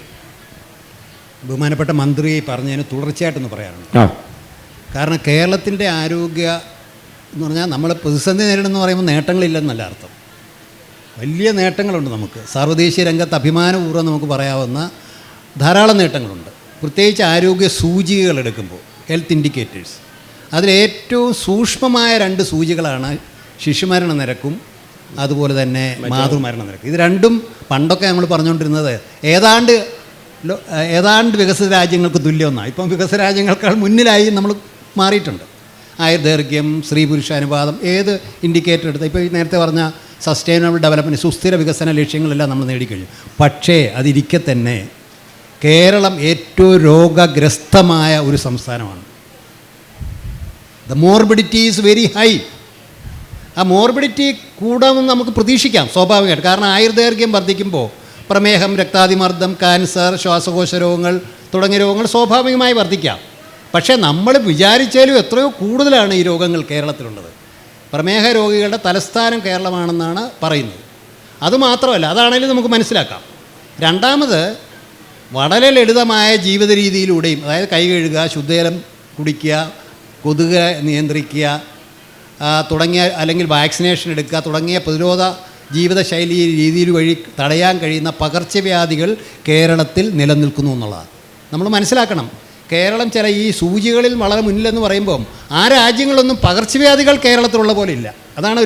ബഹുമാനപ്പെട്ട മന്ത്രി പറഞ്ഞതിന് തുടർച്ചയായിട്ടൊന്ന് പറയാറുണ്ട്. കാരണം കേരളത്തിൻ്റെ ആരോഗ്യ എന്ന് പറഞ്ഞാൽ നമ്മൾ പ്രതിസന്ധി നേരിടുന്നു പറയുമ്പോൾ നേട്ടങ്ങളില്ലെന്നല്ല അർത്ഥം. വലിയ നേട്ടങ്ങളുണ്ട് നമുക്ക്. സാർവദേശീയ രംഗത്ത് അഭിമാനപൂർവ്വം നമുക്ക് പറയാവുന്ന ധാരാളം നേട്ടങ്ങളുണ്ട്. പ്രത്യേകിച്ച് ആരോഗ്യ സൂചികകൾ എടുക്കുമ്പോൾ, ഹെൽത്ത് ഇൻഡിക്കേറ്റേഴ്സ്, അതിലേറ്റവും സൂക്ഷ്മമായ 2 സൂചികളാണ് ശിശുമരണ നിരക്കും അതുപോലെ തന്നെ മാതൃമരണ നിരക്ക്. ഇത് രണ്ടും പണ്ടൊക്കെ നമ്മൾ പറഞ്ഞുകൊണ്ടിരുന്നത് ഏതാണ്ട് വികസിത രാജ്യങ്ങൾക്ക് തുല്യമൊന്നാണ്. ഇപ്പം വികസിത രാജ്യങ്ങൾക്കാൾ മുന്നിലായി നമ്മൾ മാറിയിട്ടുണ്ട്. ആയുർദൈർഘ്യം, സ്ത്രീ പുരുഷ അനുപാതം, ഏത് ഇൻഡിക്കേറ്റർ എടുത്താൽ ഇപ്പോൾ ഈ നേരത്തെ പറഞ്ഞ സസ്റ്റൈനബിൾ ഡെവലപ്മെൻറ്റ്, സുസ്ഥിര വികസന ലക്ഷ്യങ്ങളെല്ലാം നമ്മൾ നേടിക്കഴിഞ്ഞു. പക്ഷേ അതിരിക്കെ തന്നെ കേരളം ഏറ്റവും രോഗഗ്രസ്തമായ ഒരു സംസ്ഥാനമാണ്. The morbidity is very high. ആ മോർബിഡിറ്റി കൂടാമെന്ന് നമുക്ക് പ്രതീക്ഷിക്കാം സ്വാഭാവികമായിട്ട്. കാരണം ആയുർദൈർഘ്യം വർദ്ധിക്കുമ്പോൾ പ്രമേഹം, രക്താതിമർദ്ദം, ക്യാൻസർ, ശ്വാസകോശ രോഗങ്ങൾ തുടങ്ങിയ രോഗങ്ങൾ സ്വാഭാവികമായി വർദ്ധിക്കാം. പക്ഷേ നമ്മൾ വിചാരിച്ചാലും എത്രയോ കൂടുതലാണ് ഈ രോഗങ്ങൾ കേരളത്തിലുള്ളത്. പ്രമേഹ രോഗികളുടെ തലസ്ഥാനം കേരളമാണെന്നാണ് പറയുന്നത്. അതുമാത്രമല്ല, അതാണെങ്കിലും നമുക്ക് മനസ്സിലാക്കാം. രണ്ടാമത്, വളരെ ലളിതമായ ജീവിത രീതിയിലൂടെയും, അതായത് കൈ കഴുകുക, ശുദ്ധജലം കുടിക്കുക, കൊതുക് നിയന്ത്രിക്കുക തുടങ്ങിയ, അല്ലെങ്കിൽ വാക്സിനേഷൻ എടുക്കുക തുടങ്ങിയ പ്രതിരോധ ജീവിതശൈലി രീതിയിൽ വഴി തടയാൻ കഴിയുന്ന പകർച്ചവ്യാധികൾ കേരളത്തിൽ നിലനിൽക്കുന്നു എന്നുള്ളതാണ് നമ്മൾ മനസ്സിലാക്കണം. കേരളം ചില ഈ സൂചികളിൽ വളരെ മുന്നിലെന്ന് പറയുമ്പം ആ രാജ്യങ്ങളൊന്നും പകർച്ചവ്യാധികൾ കേരളത്തിലുള്ള പോലെ ഇല്ല. അതാണ്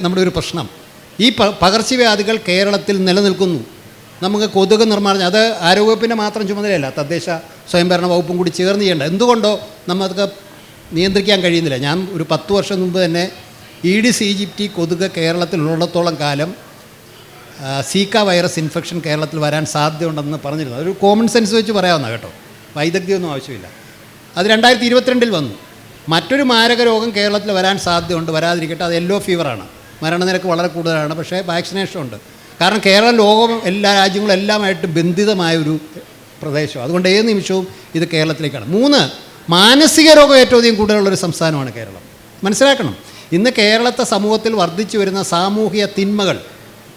നമ്മുടെ ഒരു പ്രശ്നം. ഈ പകർച്ചവ്യാധികൾ കേരളത്തിൽ നിലനിൽക്കുന്നു. നമുക്ക് കൊതുക് നിർമ്മാർജ്ജനം, അത് ആരോഗ്യവകുപ്പിൻ്റെ മാത്രം ചുമതലയല്ല, തദ്ദേശ സ്വയംഭരണ വകുപ്പും കൂടി ചേർന്ന് ചെയ്യേണ്ട. എന്തുകൊണ്ടോ നമുക്ക് നിയന്ത്രിക്കാൻ കഴിയുന്നില്ല. ഞാൻ ഒരു 10 വർഷം മുമ്പ് തന്നെ ഈഡിസ് ഈജിപ്റ്റി കൊതുക് കേരളത്തിലുള്ളിടത്തോളം കാലം സീക്ക വൈറസ് ഇൻഫെക്ഷൻ കേരളത്തിൽ വരാൻ സാധ്യതയുണ്ടെന്ന് പറഞ്ഞിരുന്നു. അതൊരു കോമൺ സെൻസ് വെച്ച് പറയാവുന്ന കേട്ടോ, വൈദഗ്ധ്യമൊന്നും ആവശ്യമില്ല. അത് 2022 വന്നു. മറ്റൊരു മാരക രോഗം കേരളത്തിൽ വരാൻ സാധ്യതയുണ്ട്, വരാതിരിക്കട്ടെ. അത് യെല്ലോ ഫീവറാണ്. മരണനിരക്ക് വളരെ കൂടുതലാണ്, പക്ഷേ വാക്സിനേഷൻ ഉണ്ട്. കാരണം കേരളം ലോകം എല്ലാ രാജ്യങ്ങളും എല്ലാമായിട്ട് ബന്ധിതമായൊരു പ്രദേശം. അതുകൊണ്ട് ഏത് നിമിഷവും ഇത് കേരളത്തിലേക്കാണ്. 3, മാനസിക രോഗം ഏറ്റവും അധികം കൂടുതലുള്ളൊരു സംസ്ഥാനമാണ് കേരളം. മനസ്സിലാക്കണം, ഇന്ന് കേരളത്തെ സമൂഹത്തിൽ വർദ്ധിച്ചു വരുന്ന സാമൂഹിക തിന്മകൾ,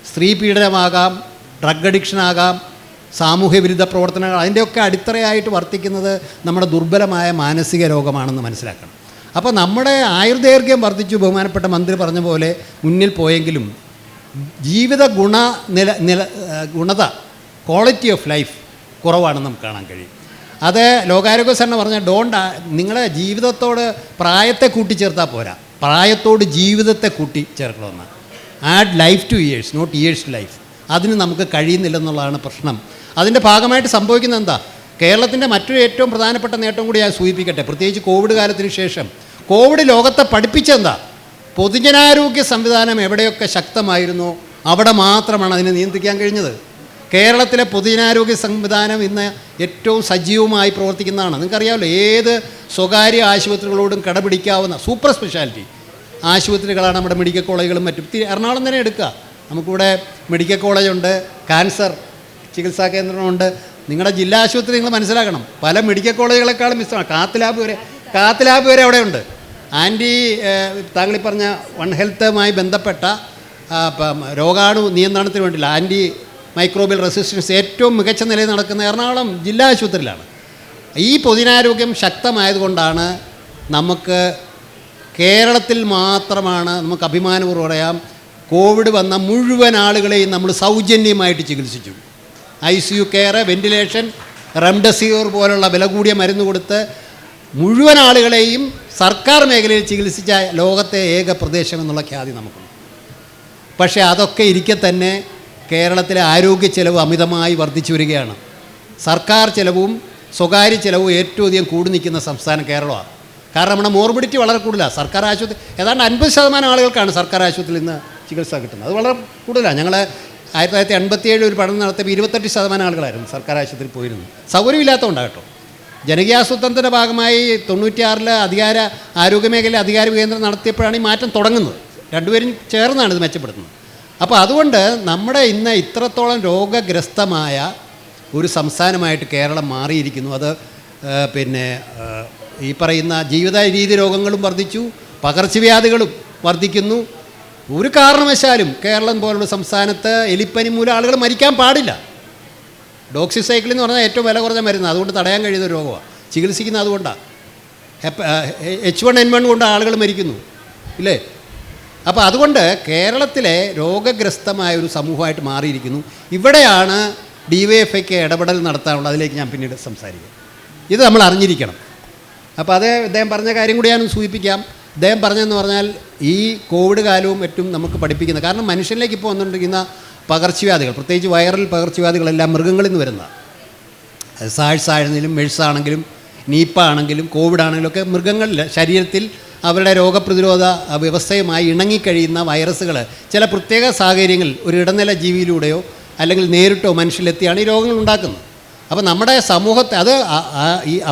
സ്ത്രീ പീഡനമാകാം, ഡ്രഗ് അഡിക്ഷനാകാം, സാമൂഹ്യ വിരുദ്ധ പ്രവർത്തനങ്ങൾ, അതിൻ്റെയൊക്കെ അടിത്തറയായിട്ട് വർത്തിക്കുന്നത് നമ്മുടെ ദുർബലമായ മാനസിക രോഗമാണെന്ന് മനസ്സിലാക്കണം. അപ്പോൾ നമ്മുടെ ആയുർദൈർഘ്യം വർദ്ധിച്ചു, ബഹുമാനപ്പെട്ട മന്ത്രി പറഞ്ഞ പോലെ മുന്നിൽ പോയെങ്കിലും ജീവിത ഗുണത, ക്വാളിറ്റി ഓഫ് ലൈഫ് കുറവാണെന്ന് നമുക്ക് കാണാൻ കഴിയും. അത് ലോകാരോഗ്യ സംഘടന പറഞ്ഞ നിങ്ങളെ ജീവിതത്തോട് പ്രായത്തെ കൂട്ടിച്ചേർത്താൽ പോരാ, പ്രായത്തോട് ജീവിതത്തെ കൂട്ടിച്ചേർക്കണമെന്ന്. Add life to years, not years to life. അതിന് നമുക്ക് കഴിയുന്നില്ലെന്നുള്ളതാണ് പ്രശ്നം. അതിൻ്റെ ഭാഗമായിട്ട് സംഭവിക്കുന്നത് എന്താ? കേരളത്തിൻ്റെ മറ്റൊരു ഏറ്റവും പ്രധാനപ്പെട്ട നേട്ടം കൂടി ഞാൻ സൂചിപ്പിക്കട്ടെ. പ്രത്യേകിച്ച് കോവിഡ് കാലത്തിന് ശേഷം കോവിഡ് ലോകത്തെ പഠിപ്പിച്ചെന്താ? പൊതുജനാരോഗ്യ സംവിധാനം എവിടെയൊക്കെ ശക്തമായിരുന്നോ അവിടെ മാത്രമാണ് അതിനെ നിയന്ത്രിക്കാൻ കഴിഞ്ഞത്. കേരളത്തിലെ പൊതുജനാരോഗ്യ സംവിധാനം ഇന്ന് ഏറ്റവും സജീവമായി പ്രവർത്തിക്കുന്നതാണ്. നിങ്ങൾക്കറിയാമല്ലോ, ഏത് സ്വകാര്യ ആശുപത്രികളോടും കടപിടിക്കാവുന്ന സൂപ്പർ സ്പെഷ്യാലിറ്റി ആശുപത്രികളാണ് നമ്മുടെ മെഡിക്കൽ കോളേജുകളും മറ്റും. എറണാകുളം തന്നെ എടുക്കുക, നമുക്കിവിടെ മെഡിക്കൽ കോളേജുണ്ട്, ക്യാൻസർ ചികിത്സാ കേന്ദ്രമുണ്ട്. നിങ്ങളുടെ ജില്ലാ ആശുപത്രി നിങ്ങൾ മനസ്സിലാക്കണം, പല മെഡിക്കൽ കോളേജുകളെക്കാളും മിസ്സാണ്. കാത്ത് ലാബ് വരെ അവിടെയുണ്ട്. താങ്കളീ പറഞ്ഞ വൺ ഹെൽത്തുമായി ബന്ധപ്പെട്ട രോഗാണു നിയന്ത്രണത്തിന് വേണ്ടിയില്ല, ആൻറ്റി മൈക്രോബിയൽ റെസിസ്റ്റൻസ് ഏറ്റവും മികച്ച നിലയിൽ നടക്കുന്ന എറണാകുളം ജില്ലാ ആശുപത്രിയിലാണ്. ഈ പൊതുജനാരോഗ്യം ശക്തമായതുകൊണ്ടാണ് നമുക്ക് കേരളത്തിൽ മാത്രമാണ് നമുക്ക് അഭിമാനപൂർവ്വം പറയാം, കോവിഡ് വന്ന മുഴുവൻ ആളുകളെയും നമ്മൾ സൗജന്യമായിട്ട് ചികിത്സിച്ചു. ICU കെയർ, വെന്റിലേഷൻ, റെംഡെസിവിർ പോലുള്ള വില കൂടിയ മരുന്ന് കൊടുത്ത് മുഴുവൻ ആളുകളെയും സർക്കാർ മേഖലയിൽ ചികിത്സിച്ച ലോകത്തെ ഏക പ്രദേശം എന്നുള്ള ഖ്യാതി നമുക്കുണ്ട്. പക്ഷേ അതൊക്കെ ഇരിക്കെ തന്നെ കേരളത്തിലെ ആരോഗ്യ ചെലവ് അമിതമായി വർദ്ധിച്ചു വരികയാണ്. സർക്കാർ ചെലവും സ്വകാര്യ ചെലവും ഏറ്റവും അധികം കൂടി നിൽക്കുന്ന സംസ്ഥാനം കേരളമാണ്. കാരണം നമ്മുടെ മോർബിഡിറ്റി വളരെ കൂടുതലാണ്. സർക്കാർ ആശുപത്രി ഏതാണ്ട് 50% ആളുകൾക്കാണ് സർക്കാർ ആശുപത്രിയിൽ നിന്ന് ചികിത്സ കിട്ടുന്നത്. അത് വളരെ കൂടുതലാണ്. ഞങ്ങൾ 1987 ഒരു പഠനം നടത്തിയപ്പോൾ 28% ആളുകളായിരുന്നു സർക്കാർ ആശുപത്രിയിൽ പോയിരുന്നു. സൗകര്യമില്ലാത്തതുകൊണ്ടാണ് കേട്ടോ. ജനകീയാസൂത്രണത്തിൻ്റെ ഭാഗമായി 96 ആരോഗ്യമേഖലയിൽ അധികാര കേന്ദ്രം നടത്തിയപ്പോഴാണ് ഈ മാറ്റം തുടങ്ങുന്നത്. രണ്ടുപേരും ചേർന്നാണ് ഇത് മെച്ചപ്പെടുത്തുന്നത്. അപ്പോൾ അതുകൊണ്ട് നമ്മുടെ ഇന്ന് ഇത്രത്തോളം രോഗഗ്രസ്തമായ ഒരു സംസ്ഥാനമായിട്ട് കേരളം മാറിയിരിക്കുന്നു. അത് ഈ പറയുന്ന ജീവിത രീതി രോഗങ്ങളും വർദ്ധിച്ചു, പകർച്ചവ്യാധികളും വർദ്ധിക്കുന്നു. ഒരു കാരണവശാലും കേരളം പോലുള്ള സംസ്ഥാനത്ത് എലിപ്പനി മൂലം ആളുകൾ മരിക്കാൻ പാടില്ല. ഡോക്സിസൈക്ലിൻ എന്ന് പറഞ്ഞാൽ ഏറ്റവും വില കുറഞ്ഞ മരുന്ന്, അതുകൊണ്ട് തടയാൻ കഴിയുന്ന ഒരു രോഗമാണ്. ചികിത്സിക്കുന്നത് അതുകൊണ്ടാണ്. H1N1 കൊണ്ട് ആളുകൾ മരിക്കുന്നു ഇല്ലേ? അപ്പോൾ അതുകൊണ്ട് കേരളത്തിലെ രോഗഗ്രസ്തമായ ഒരു സമൂഹമായിട്ട് മാറിയിരിക്കുന്നു. ഇവിടെയാണ് DYFIക്ക് ഇടപെടൽ നടത്താനുള്ളത്. അതിലേക്ക് ഞാൻ പിന്നീട് സംസാരിക്കാം. ഇത് നമ്മൾ അറിഞ്ഞിരിക്കണം. അപ്പോൾ അദ്ദേഹം പറഞ്ഞ കാര്യം കൂടി ഞാൻ സൂചിപ്പിക്കാം. അദ്ദേഹം പറഞ്ഞതെന്ന് പറഞ്ഞാൽ ഈ കോവിഡ് കാലവും മറ്റും നമുക്ക് പഠിപ്പിക്കുന്നത്, കാരണം മനുഷ്യനിലേക്ക് ഇപ്പോൾ വന്നുകൊണ്ടിരിക്കുന്ന പകർച്ചവ്യാധികൾ, പ്രത്യേകിച്ച് വൈറൽ പകർച്ചവ്യാധികളെല്ലാം മൃഗങ്ങളിൽ നിന്ന് വരുന്ന, സാഴ്സ് ആണെങ്കിലും മെഴ്സ് ആണെങ്കിലും നീപ്പ ആണെങ്കിലും കോവിഡ് ആണെങ്കിലും ഒക്കെ മൃഗങ്ങളിൽ ശരീരത്തിൽ അവരുടെ രോഗപ്രതിരോധ വ്യവസ്ഥയുമായി ഇണങ്ങിക്കഴിയുന്ന വൈറസുകൾ ചില പ്രത്യേക സാഹചര്യങ്ങളിൽ ഒരു ഇടനില ജീവിയിലൂടെയോ അല്ലെങ്കിൽ നേരിട്ടോ മനുഷ്യരിലെത്തിയാണ് ഈ രോഗങ്ങൾ ഉണ്ടാക്കുന്നത്. അപ്പോൾ നമ്മുടെ സമൂഹത്തെ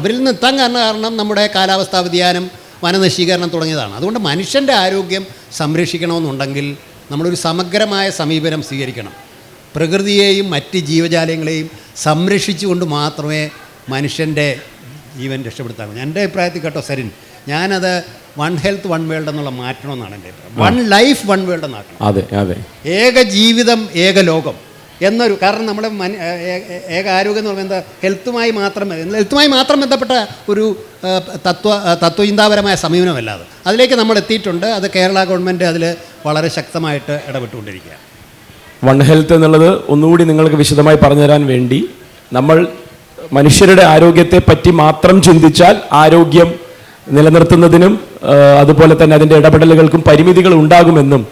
അവരിൽ നിന്ന് എത്താൻ കാരണം നമ്മുടെ കാലാവസ്ഥാ വ്യതിയാനം, വനനശീകരണം തുടങ്ങിയതാണ്. അതുകൊണ്ട് മനുഷ്യൻ്റെ ആരോഗ്യം സംരക്ഷിക്കണമെന്നുണ്ടെങ്കിൽ നമ്മളൊരു സമഗ്രമായ സമീപനം സ്വീകരിക്കണം. പ്രകൃതിയെയും മറ്റ് ജീവജാലങ്ങളെയും സംരക്ഷിച്ചുകൊണ്ട് മാത്രമേ മനുഷ്യൻ്റെ ജീവൻ രക്ഷപ്പെടുത്താൻ. എൻ്റെ അഭിപ്രായത്തിൽ കേട്ടോ സരിൻ, ഞാനത് വൺ ഹെൽത്ത് വൺ വേൾഡ് എന്നുള്ള മാറ്റണമെന്നാണ് എൻ്റെ അഭിപ്രായം. വൺ ലൈഫ് വൺ വേൾഡ് എന്നാക്കണം. അതെ അതെ, ഏക ജീവിതം ഏക ലോകം എന്നൊരു, കാരണം നമ്മുടെ ഏക ആരോഗ്യം എന്ന് പറയുന്നത് ഹെൽത്തുമായി മാത്രം ബന്ധപ്പെട്ട ഒരു തത്വചിന്താപരമായ സമീപനമല്ലാതെ അതിലേക്ക് നമ്മൾ എത്തിയിട്ടുണ്ട്. അത് കേരള ഗവൺമെൻറ് അതിൽ വളരെ ശക്തമായിട്ട് ഇടപെട്ടുകൊണ്ടിരിക്കുക. വൺ ഹെൽത്ത് എന്നുള്ളത് ഒന്നുകൂടി നിങ്ങൾക്ക് വിശദമായി പറഞ്ഞു തരാൻ വേണ്ടി, നമ്മൾ മനുഷ്യരുടെ ആരോഗ്യത്തെ പറ്റി മാത്രം ചിന്തിച്ചാൽ ആരോഗ്യം നിലനിർത്തുന്നതിനും അതുപോലെ തന്നെ അതിൻ്റെ ഇടപെടലുകൾക്കും പരിമിതികൾ ഉണ്ടാകുമെന്നും,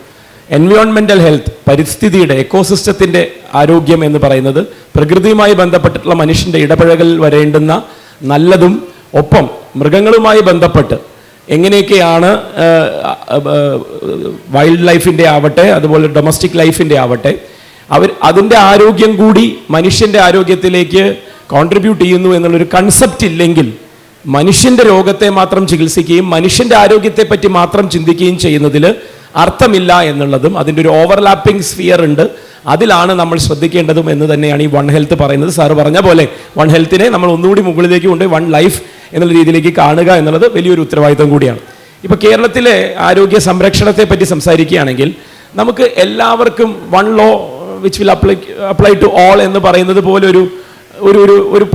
എൻവയോൺമെൻ്റൽ ഹെൽത്ത്, പരിസ്ഥിതിയുടെ എക്കോസിസ്റ്റത്തിൻ്റെ ആരോഗ്യം എന്ന് പറയുന്നത് പ്രകൃതിയുമായി ബന്ധപ്പെട്ടിട്ടുള്ള മനുഷ്യൻ്റെ ഇടപഴകൽ വരേണ്ടുന്ന നല്ലതും ഒപ്പം മൃഗങ്ങളുമായി ബന്ധപ്പെട്ട് എങ്ങനെയൊക്കെയാണ് വൈൽഡ് ലൈഫിൻ്റെ ആവട്ടെ അതുപോലെ ഡൊമസ്റ്റിക് ലൈഫിൻ്റെ ആവട്ടെ അതിൻ്റെ ആരോഗ്യം കൂടി മനുഷ്യൻ്റെ ആരോഗ്യത്തിലേക്ക് കോൺട്രിബ്യൂട്ട് ചെയ്യുന്നു എന്നുള്ളൊരു കൺസെപ്റ്റ് ഇല്ലെങ്കിൽ മനുഷ്യൻ്റെ രോഗത്തെ മാത്രം ചികിത്സിക്കുകയും മനുഷ്യൻ്റെ ആരോഗ്യത്തെ പറ്റി മാത്രം ചിന്തിക്കുകയും ചെയ്യുന്നതിൽ അർത്ഥമില്ല എന്നുള്ളതും, അതിൻ്റെ ഒരു ഓവർലാപ്പിംഗ് സ്ഫിയർ ഉണ്ട്, അതിലാണ് നമ്മൾ ശ്രദ്ധിക്കേണ്ടതും എന്ന് തന്നെയാണ് ഈ വൺ ഹെൽത്ത് പറയുന്നത്. സാറ് പറഞ്ഞ പോലെ വൺ ഹെൽത്തിനെ നമ്മൾ ഒന്നുകൂടി മുകളിലേക്ക് കൊണ്ടുപോയി വൺ ലൈഫ് എന്നുള്ള രീതിയിലേക്ക് കാണുക എന്നുള്ളത് വലിയൊരു ഉത്തരവാദിത്തം കൂടിയാണ്. ഇപ്പോൾ കേരളത്തിലെ ആരോഗ്യ സംരക്ഷണത്തെ പറ്റി സംസാരിക്കുകയാണെങ്കിൽ നമുക്ക് എല്ലാവർക്കും one law which will apply to all എന്ന് പറയുന്നത് പോലെ ഒരു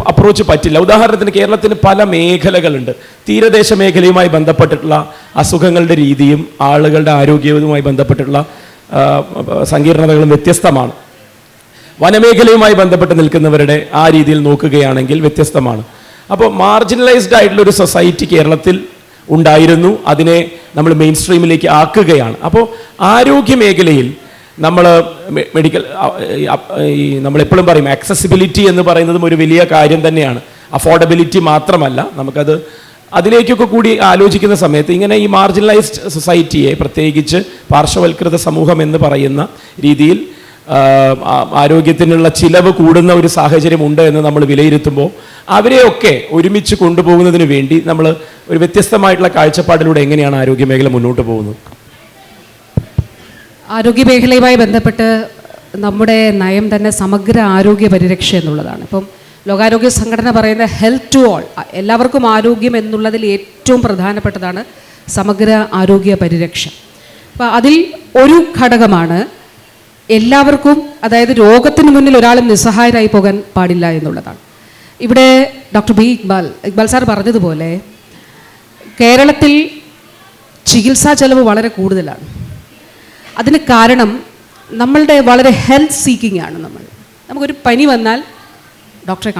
അപ്രോച്ച് പറ്റില്ല. ഉദാഹരണത്തിന് കേരളത്തിന് പല മേഖലകളുണ്ട്. തീരദേശ മേഖലയുമായി ബന്ധപ്പെട്ടിട്ടുള്ള അസുഖങ്ങളുടെ രീതിയും ആളുകളുടെ ആരോഗ്യവുമായി ബന്ധപ്പെട്ടിട്ടുള്ള സങ്കീർണതകളും വ്യത്യസ്തമാണ്. വനമേഖലയുമായി ബന്ധപ്പെട്ട് നിൽക്കുന്നവരുടെ ആ രീതിയിൽ നോക്കുകയാണെങ്കിൽ വ്യത്യസ്തമാണ്. അപ്പോൾ മാർജിനലൈസ്ഡ് ആയിട്ടുള്ള ഒരു സൊസൈറ്റി കേരളത്തിൽ ഉണ്ടായിരുന്നു, അതിനെ നമ്മൾ മെയിൻ സ്ട്രീമിലേക്ക് ആക്കുകയാണ്. അപ്പോൾ ആരോഗ്യ മേഖലയിൽ നമ്മൾ മെഡിക്കൽ നമ്മളെപ്പോഴും പറയും ആക്സസിബിലിറ്റി എന്ന് പറയുന്നതും ഒരു വലിയ കാര്യം തന്നെയാണ്. അഫോർഡബിലിറ്റി മാത്രമല്ല, നമുക്കത് അതിലേക്കൊക്കെ കൂടി ആലോചിക്കുന്ന സമയത്ത് ഇങ്ങനെ ഈ മാർജിനലൈസ്ഡ് സൊസൈറ്റിയെ, പ്രത്യേകിച്ച് പാർശ്വവൽകൃത സമൂഹം എന്ന് പറയുന്ന രീതിയിൽ ആരോഗ്യത്തിനുള്ള ചിലവ് കൂടുന്ന ഒരു സാഹചര്യം ഉണ്ട് എന്ന് നമ്മൾ വിലയിരുത്തുമ്പോൾ അവരെയൊക്കെ ഒരുമിച്ച് കൊണ്ടുപോകുന്നതിന് വേണ്ടി നമ്മൾ ഒരു വ്യത്യസ്തമായിട്ടുള്ള കാഴ്ചപ്പാടിലൂടെ എങ്ങനെയാണ് ആരോഗ്യ മേഖല മുന്നോട്ട് പോകുന്നത്? ആരോഗ്യമേഖലയുമായി ബന്ധപ്പെട്ട് നമ്മുടെ നയം തന്നെ സമഗ്ര ആരോഗ്യ പരിരക്ഷ എന്നുള്ളതാണ്. ഇപ്പം ലോകാരോഗ്യ സംഘടന പറയുന്ന ഹെൽത്ത് ടു ഓൾ, എല്ലാവർക്കും ആരോഗ്യം എന്നുള്ളതിൽ ഏറ്റവും പ്രധാനപ്പെട്ടതാണ് സമഗ്ര ആരോഗ്യ പരിരക്ഷ. അപ്പോൾ അതിൽ ഒരു ഘടകമാണ് എല്ലാവർക്കും, അതായത് രോഗത്തിന് മുന്നിൽ ഒരാളും നിസ്സഹായരായി പോകാൻ പാടില്ല എന്നുള്ളതാണ്. ഇവിടെ ഡോക്ടർ ബി ഇക്ബാൽ സാർ പറഞ്ഞതുപോലെ കേരളത്തിൽ ചികിത്സാ ചെലവ് വളരെ കൂടുതലാണ്. അതിന് കാരണം നമ്മളുടെ വളരെ ഹെൽത്ത് സീക്കിംഗ് ആണ്. നമുക്കൊരു പനി വന്നാൽ ഡോക്ടറെ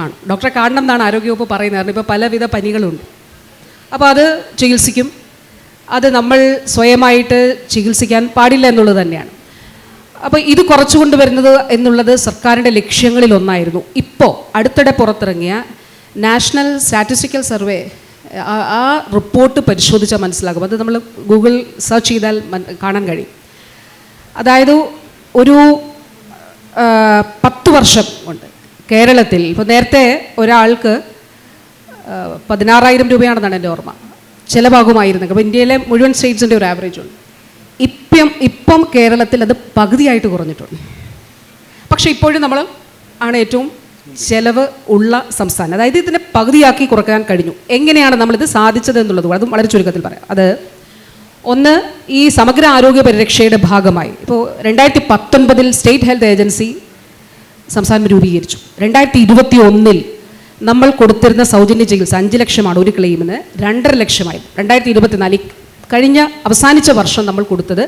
കാണണം എന്നാണ് ആരോഗ്യവകുപ്പ് പറയുന്നത്. കാരണം ഇപ്പോൾ പലവിധ പനികളുണ്ട്. അപ്പോൾ അത് ചികിത്സിക്കും. അത് നമ്മൾ സ്വയമായിട്ട് ചികിത്സിക്കാൻ പാടില്ല എന്നുള്ളത് തന്നെയാണ്. അപ്പോൾ ഇത് കുറച്ചുകൊണ്ട് വരുന്നത് എന്നുള്ളത് സർക്കാരിൻ്റെ ലക്ഷ്യങ്ങളിൽ ഒന്നായിരുന്നു. ഇപ്പോൾ അടുത്തിടെ പുറത്തിറങ്ങിയ നാഷണൽ സ്റ്റാറ്റിസ്റ്റിക്കൽ സർവേ ആ റിപ്പോർട്ട് പരിശോധിച്ചാൽ മനസ്സിലാകും. അത് നമ്മൾ ഗൂഗിൾ സെർച്ച് ചെയ്താൽ കാണാൻ കഴിയും. അതായത് ഒരു 10 വർഷം കൊണ്ട് കേരളത്തിൽ, ഇപ്പോൾ നേരത്തെ ഒരാൾക്ക് 16,000 രൂപയാണെന്നാണ് എൻ്റെ ഓർമ്മ ചിലവാകുമായിരുന്നത്. അപ്പോൾ ഇന്ത്യയിലെ മുഴുവൻ സ്റ്റേറ്റ്സിൻ്റെ ഒരു ആവറേജ് ഉണ്ട്. ഇപ്പം കേരളത്തിൽ അത് പകുതിയായിട്ട് കുറഞ്ഞിട്ടുണ്ട്. പക്ഷേ ഇപ്പോഴും നമ്മൾ ആണ് ഏറ്റവും ചെലവ് ഉള്ള സംസ്ഥാനം. അതായത് ഇതിനെ പകുതിയാക്കി കുറയ്ക്കാൻ കഴിഞ്ഞു. എങ്ങനെയാണ് നമ്മളിത് സാധിച്ചത് എന്നുള്ളത് അതും വളരെ ചുരുക്കത്തിൽ പറയാം. അത് ഒന്ന്, ഈ സമഗ്ര ആരോഗ്യ പരിരക്ഷയുടെ ഭാഗമായി ഇപ്പോൾ 2019 സ്റ്റേറ്റ് ഹെൽത്ത് ഏജൻസി സംസ്ഥാനം രൂപീകരിച്ചു. 2021 നമ്മൾ കൊടുത്തിരുന്ന സൗജന്യ ചികിത്സ 5 ലക്ഷമാണ് ഒരു ക്ലെയിമിന്, 2.5 ലക്ഷമായി. 2024 കഴിഞ്ഞ അവസാനിച്ച വർഷം നമ്മൾ കൊടുത്തത്